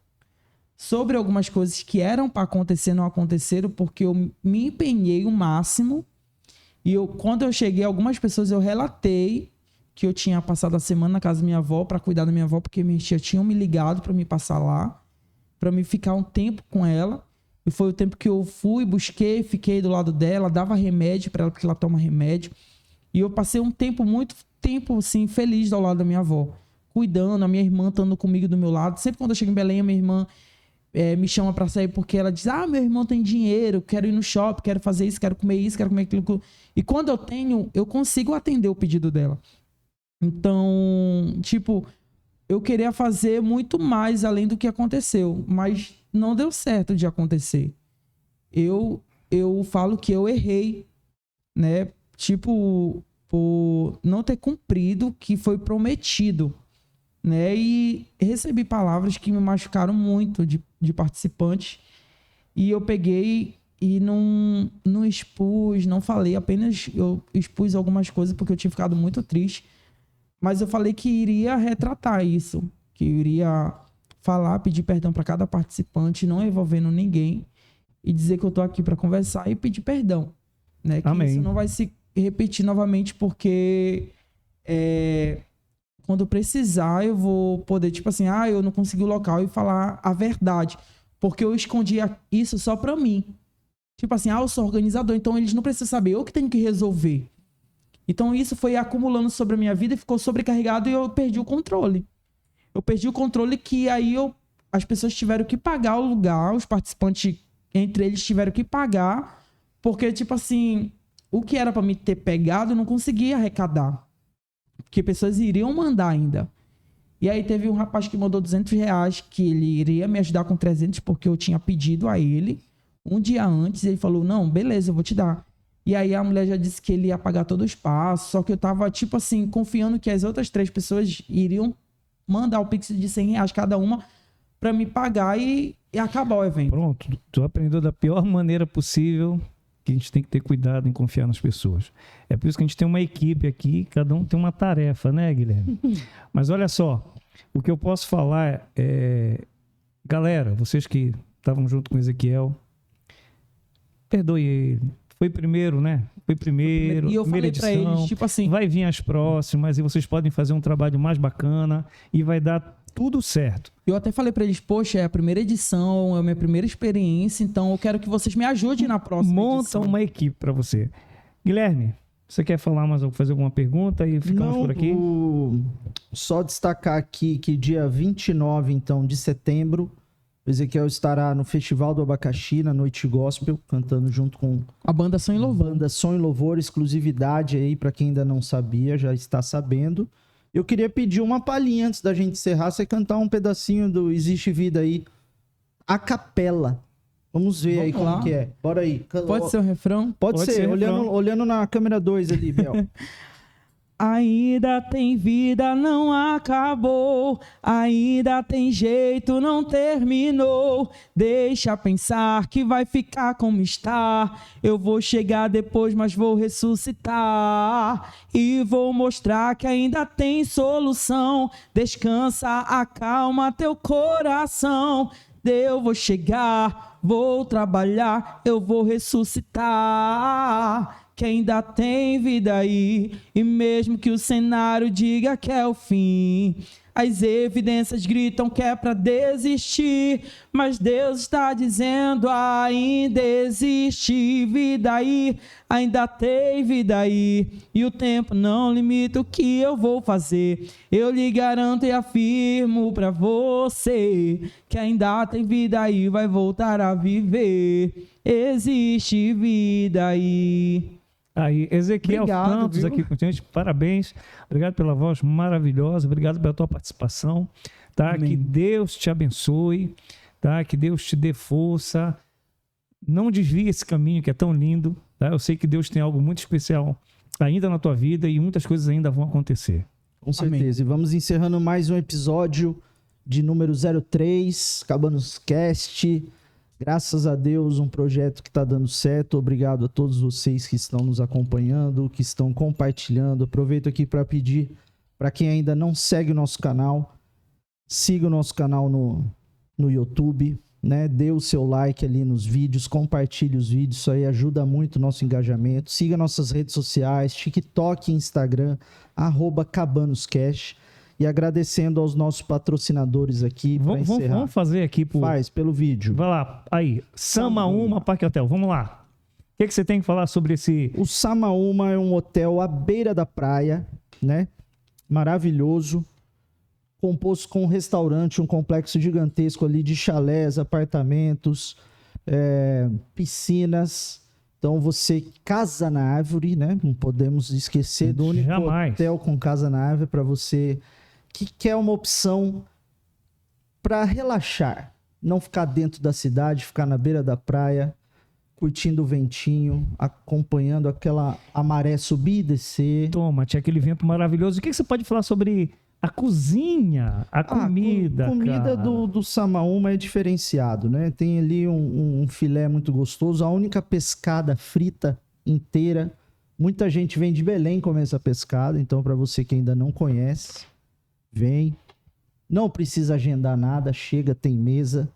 Sobre algumas coisas que eram para acontecer, não aconteceram, porque eu me empenhei o máximo. E quando eu cheguei, algumas pessoas eu relatei que eu tinha passado a semana na casa da minha avó para cuidar da minha avó, porque minhas tias tinham me ligado para me passar lá, para me ficar um tempo com ela. E foi o tempo que eu fui, busquei, fiquei do lado dela, dava remédio para ela, porque ela toma remédio. E eu passei muito tempo, assim, feliz ao lado da minha avó, cuidando, a minha irmã estando comigo do meu lado. Sempre quando eu chego em Belém, a minha irmã me chama pra sair porque ela diz, meu irmão tem dinheiro, quero ir no shopping, quero fazer isso, quero comer aquilo. E quando eu tenho, eu consigo atender o pedido dela. Então, tipo, eu queria fazer muito mais além do que aconteceu, mas não deu certo de acontecer. Eu falo que eu errei, né? Tipo, por não ter cumprido o que foi prometido. Né? E recebi palavras que me machucaram muito de participantes. E eu peguei e não expus, não falei. Apenas eu expus algumas coisas porque eu tinha ficado muito triste. Mas eu falei que iria retratar isso. Que eu iria falar, pedir perdão para cada participante, não envolvendo ninguém. E dizer que eu tô aqui para conversar e pedir perdão. Né? Que Amém. isso não vai se repetir novamente porque... quando precisar, eu vou poder, tipo assim, eu não consegui o local e falar a verdade. Porque eu escondia isso só pra mim. Tipo assim, eu sou organizador, então eles não precisam saber, eu que tenho que resolver. Então isso foi acumulando sobre a minha vida e ficou sobrecarregado e eu perdi o controle. Eu perdi o controle que aí as pessoas tiveram que pagar o lugar, os participantes, entre eles, tiveram que pagar, porque, tipo assim, o que era pra me ter pegado, eu não conseguia arrecadar. Porque pessoas iriam mandar ainda. E aí teve um rapaz que mandou R$200, que ele iria me ajudar com 300, porque eu tinha pedido a ele um dia antes. Ele falou, não, beleza, eu vou te dar. E aí a mulher já disse que ele ia pagar todo o espaço. Só que eu tava, tipo assim, confiando que as outras 3 pessoas iriam mandar o Pix de R$100 cada uma pra me pagar e acabar o evento. Pronto, tu aprendeu da pior maneira possível, que a gente tem que ter cuidado em confiar nas pessoas. É por isso que a gente tem uma equipe aqui, cada um tem uma tarefa, né, Guilherme? Mas olha só, o que eu posso falar galera, vocês que estavam junto com o Ezequiel, perdoe ele. Foi primeiro, né? Foi primeiro, e eu primeira falei edição. pra eles, tipo assim, vai vir as próximas e vocês podem fazer um trabalho mais bacana e vai dar tudo certo. eu até falei pra eles, poxa, é a primeira edição, é a minha primeira experiência, então eu quero que vocês me ajudem na próxima edição. Monta uma equipe para você. Guilherme, você quer fazer alguma pergunta e ficamos por aqui? Só destacar aqui que dia 29, então, de setembro, o Ezequiel estará no Festival do Abacaxi, na Noite Gospel, cantando junto com A banda Som e Louvor. banda Som e Louvor, exclusividade aí para quem ainda não sabia, já está sabendo. Eu queria pedir uma palhinha antes da gente encerrar, você cantar um pedacinho do Existe Vida aí, a capela. Vamos ver aí Vamos lá. como que é. Bora aí. Pode ser o refrão? Pode ser, refrão. olhando na câmera 2 ali, Biel. Ainda tem vida, não acabou. Ainda tem jeito, não terminou. Deixa pensar que vai ficar como está. Eu vou chegar depois, mas vou ressuscitar. E vou mostrar que ainda tem solução. Descansa, acalma teu coração. Eu vou chegar, vou trabalhar, eu vou ressuscitar. Que ainda tem vida aí, e mesmo que o cenário diga que é o fim, as evidências gritam que é pra desistir, mas Deus está dizendo, ainda existe vida aí, ainda tem vida aí, e o tempo não limita o que eu vou fazer. Eu lhe garanto e afirmo pra você, que ainda tem vida aí, vai voltar a viver. Existe vida aí. Aí, Ezequiel Obrigado, Santos viu? aqui com a gente, parabéns. Obrigado pela voz maravilhosa, obrigado pela tua participação, tá? Amém. Que Deus te abençoe, tá? Que Deus te dê força. Não desvie esse caminho que é tão lindo, tá? Eu sei que Deus tem algo muito especial ainda na tua vida e muitas coisas ainda vão acontecer. Com certeza. E vamos encerrando mais um episódio de número 03, Cabanos Cast. Graças a Deus, um projeto que está dando certo. Obrigado a todos vocês que estão nos acompanhando, que estão compartilhando. Aproveito aqui para pedir para quem ainda não segue o nosso canal, siga o nosso canal no YouTube, né? Dê o seu like ali nos vídeos, compartilhe os vídeos, isso aí ajuda muito o nosso engajamento. Siga nossas redes sociais, TikTok e Instagram, @CabanosCash. E agradecendo aos nossos patrocinadores aqui para encerrar. Vamos fazer aqui Faz pelo vídeo. Vai lá, aí, Samaúma Parque Hotel, vamos lá. O que você tem que falar sobre esse... O Samaúma é um hotel à beira da praia, né? Maravilhoso. Composto com um restaurante, um complexo gigantesco ali de chalés, apartamentos, piscinas. Então você casa na árvore, né? Não podemos esquecer do único Jamais. hotel com casa na árvore para você que quer uma opção para relaxar, não ficar dentro da cidade, ficar na beira da praia, curtindo o ventinho, acompanhando a maré subir e descer. Toma, tinha aquele vento maravilhoso. O que você pode falar sobre a cozinha, a comida? A comida cara? do Samaúma é diferenciado, né? Tem ali um filé muito gostoso, a única pescada frita inteira. Muita gente vem de Belém comer essa pescada, então para você que ainda não conhece, vem. Não precisa agendar nada, chega, tem mesa.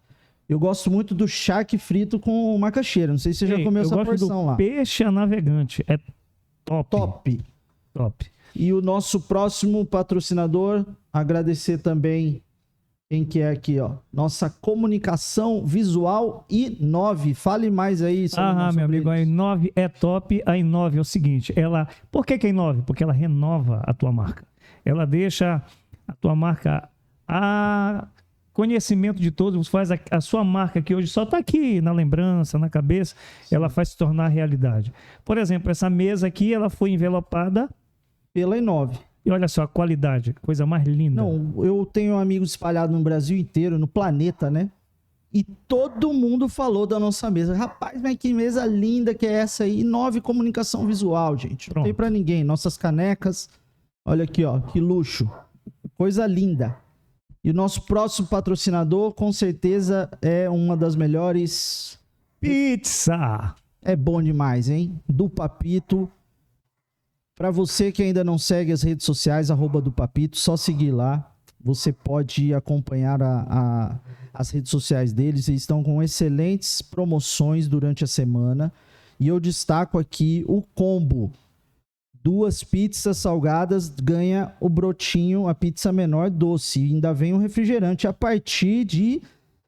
Eu gosto muito do charque frito com macaxeira. Não sei se você já comeu essa porção lá. Peixe a navegante. É top. Top. Top. E o nosso próximo patrocinador, agradecer também quem que é aqui, ó. Nossa Comunicação Visual I9. Fale mais aí. Meu amigo, a I9 é top. A I9 é o seguinte, Por que a I9? Porque ela renova a tua marca. Ela deixa a tua marca a conhecimento de todos, faz a sua marca que hoje só está aqui na lembrança, na cabeça, ela faz se tornar realidade. Por exemplo, essa mesa aqui, ela foi envelopada pela I9. E olha só a qualidade, coisa mais linda. Não, eu tenho amigos espalhados no Brasil inteiro, no planeta, né? E todo mundo falou da nossa mesa. Rapaz, mas que mesa linda que é essa aí. I9 Comunicação Visual, gente. Não tem pra ninguém. Nossas canecas, olha aqui, ó, que luxo. Coisa linda. E o nosso próximo patrocinador, com certeza, é uma das melhores... Pizza! É bom demais, hein? Do Papito. Para você que ainda não segue as redes sociais, @do Papito, só seguir lá. Você pode acompanhar as redes sociais deles. Eles estão com excelentes promoções durante a semana. E eu destaco aqui o combo. 2 pizzas salgadas, ganha o brotinho, a pizza menor doce. E ainda vem um refrigerante a partir de R$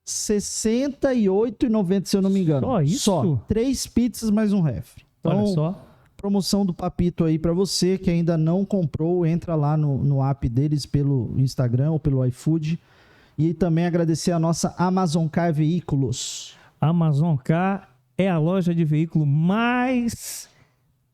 68,90, se eu não me engano. Só isso? Só. 3 pizzas mais um refri. Então, olha só. Promoção do Papito aí para você que ainda não comprou, entra lá no app deles pelo Instagram ou pelo iFood. E também agradecer a nossa Amazon Car Veículos. Amazon Car é a loja de veículo mais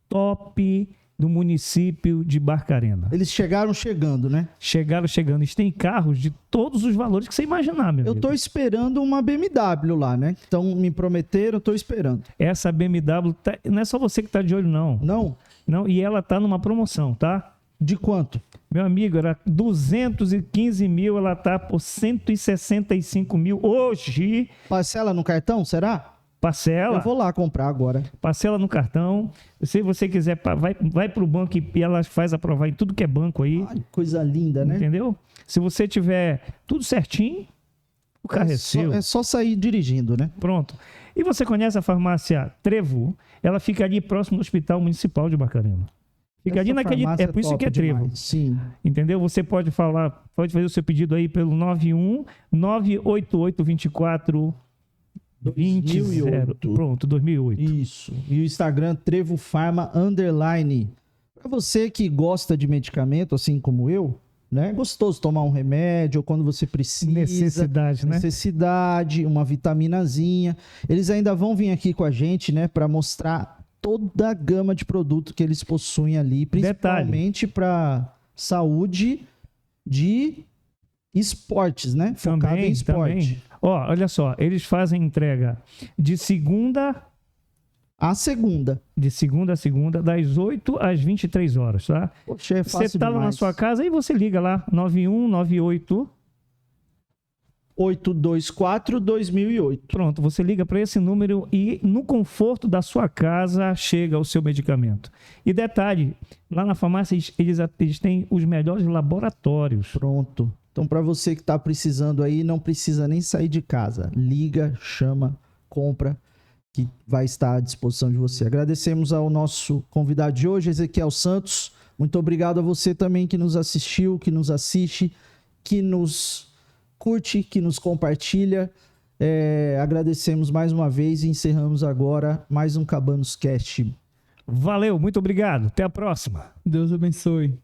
top do município de Barcarena. Eles chegaram chegando, né? Chegaram chegando. Eles têm carros de todos os valores que você imaginar, meu Eu amigo. tô esperando uma BMW lá, né? Então me prometeram, eu tô esperando. Essa BMW, não é só você que tá de olho, não. Não? Não, e ela tá numa promoção, tá? De quanto? Meu amigo, era 215 mil, ela tá por 165 mil hoje. Parcela no cartão, será? Parcela. Eu vou lá comprar agora. Parcela no cartão. Se você quiser, vai pro banco e ela faz aprovar em tudo que é banco aí. Ai, coisa linda, né? Entendeu? Se você tiver tudo certinho, o carro é seu. É só sair dirigindo, né? Pronto. E você conhece a farmácia Trevo? Ela fica ali próximo do Hospital Municipal de Barcarena. Fica ali naquele... É por isso que é Trevo. Demais. Sim. Entendeu? Você pode fazer o seu pedido aí pelo 91 988 24 20. Pronto, 2008. Isso. E o Instagram Trevo Pharma _. Para você que gosta de medicamento, assim como eu, né? É gostoso tomar um remédio ou quando você precisa. Necessidade, né? Necessidade, uma vitaminazinha. Eles ainda vão vir aqui com a gente, né? Para mostrar toda a gama de produto que eles possuem ali, principalmente para saúde de esportes, né? Focado em esporte. Também. Ó, olha só, eles fazem entrega de segunda a segunda, a segunda, das 8 às 23 horas, tá? Poxa, é fácil Você tá lá na demais. sua casa e você liga lá, 9198. 824-2008. Pronto, você liga para esse número e no conforto da sua casa chega o seu medicamento. E detalhe, lá na farmácia eles têm os melhores laboratórios. Pronto. Então, para você que está precisando aí, não precisa nem sair de casa. Liga, chama, compra, que vai estar à disposição de você. Agradecemos ao nosso convidado de hoje, Ezequiel Santos. Muito obrigado a você também que nos assistiu, que nos assiste, que nos curte, que nos compartilha. Agradecemos mais uma vez e encerramos agora mais um Cabanos Cast. Valeu, muito obrigado. Até a próxima. Deus abençoe.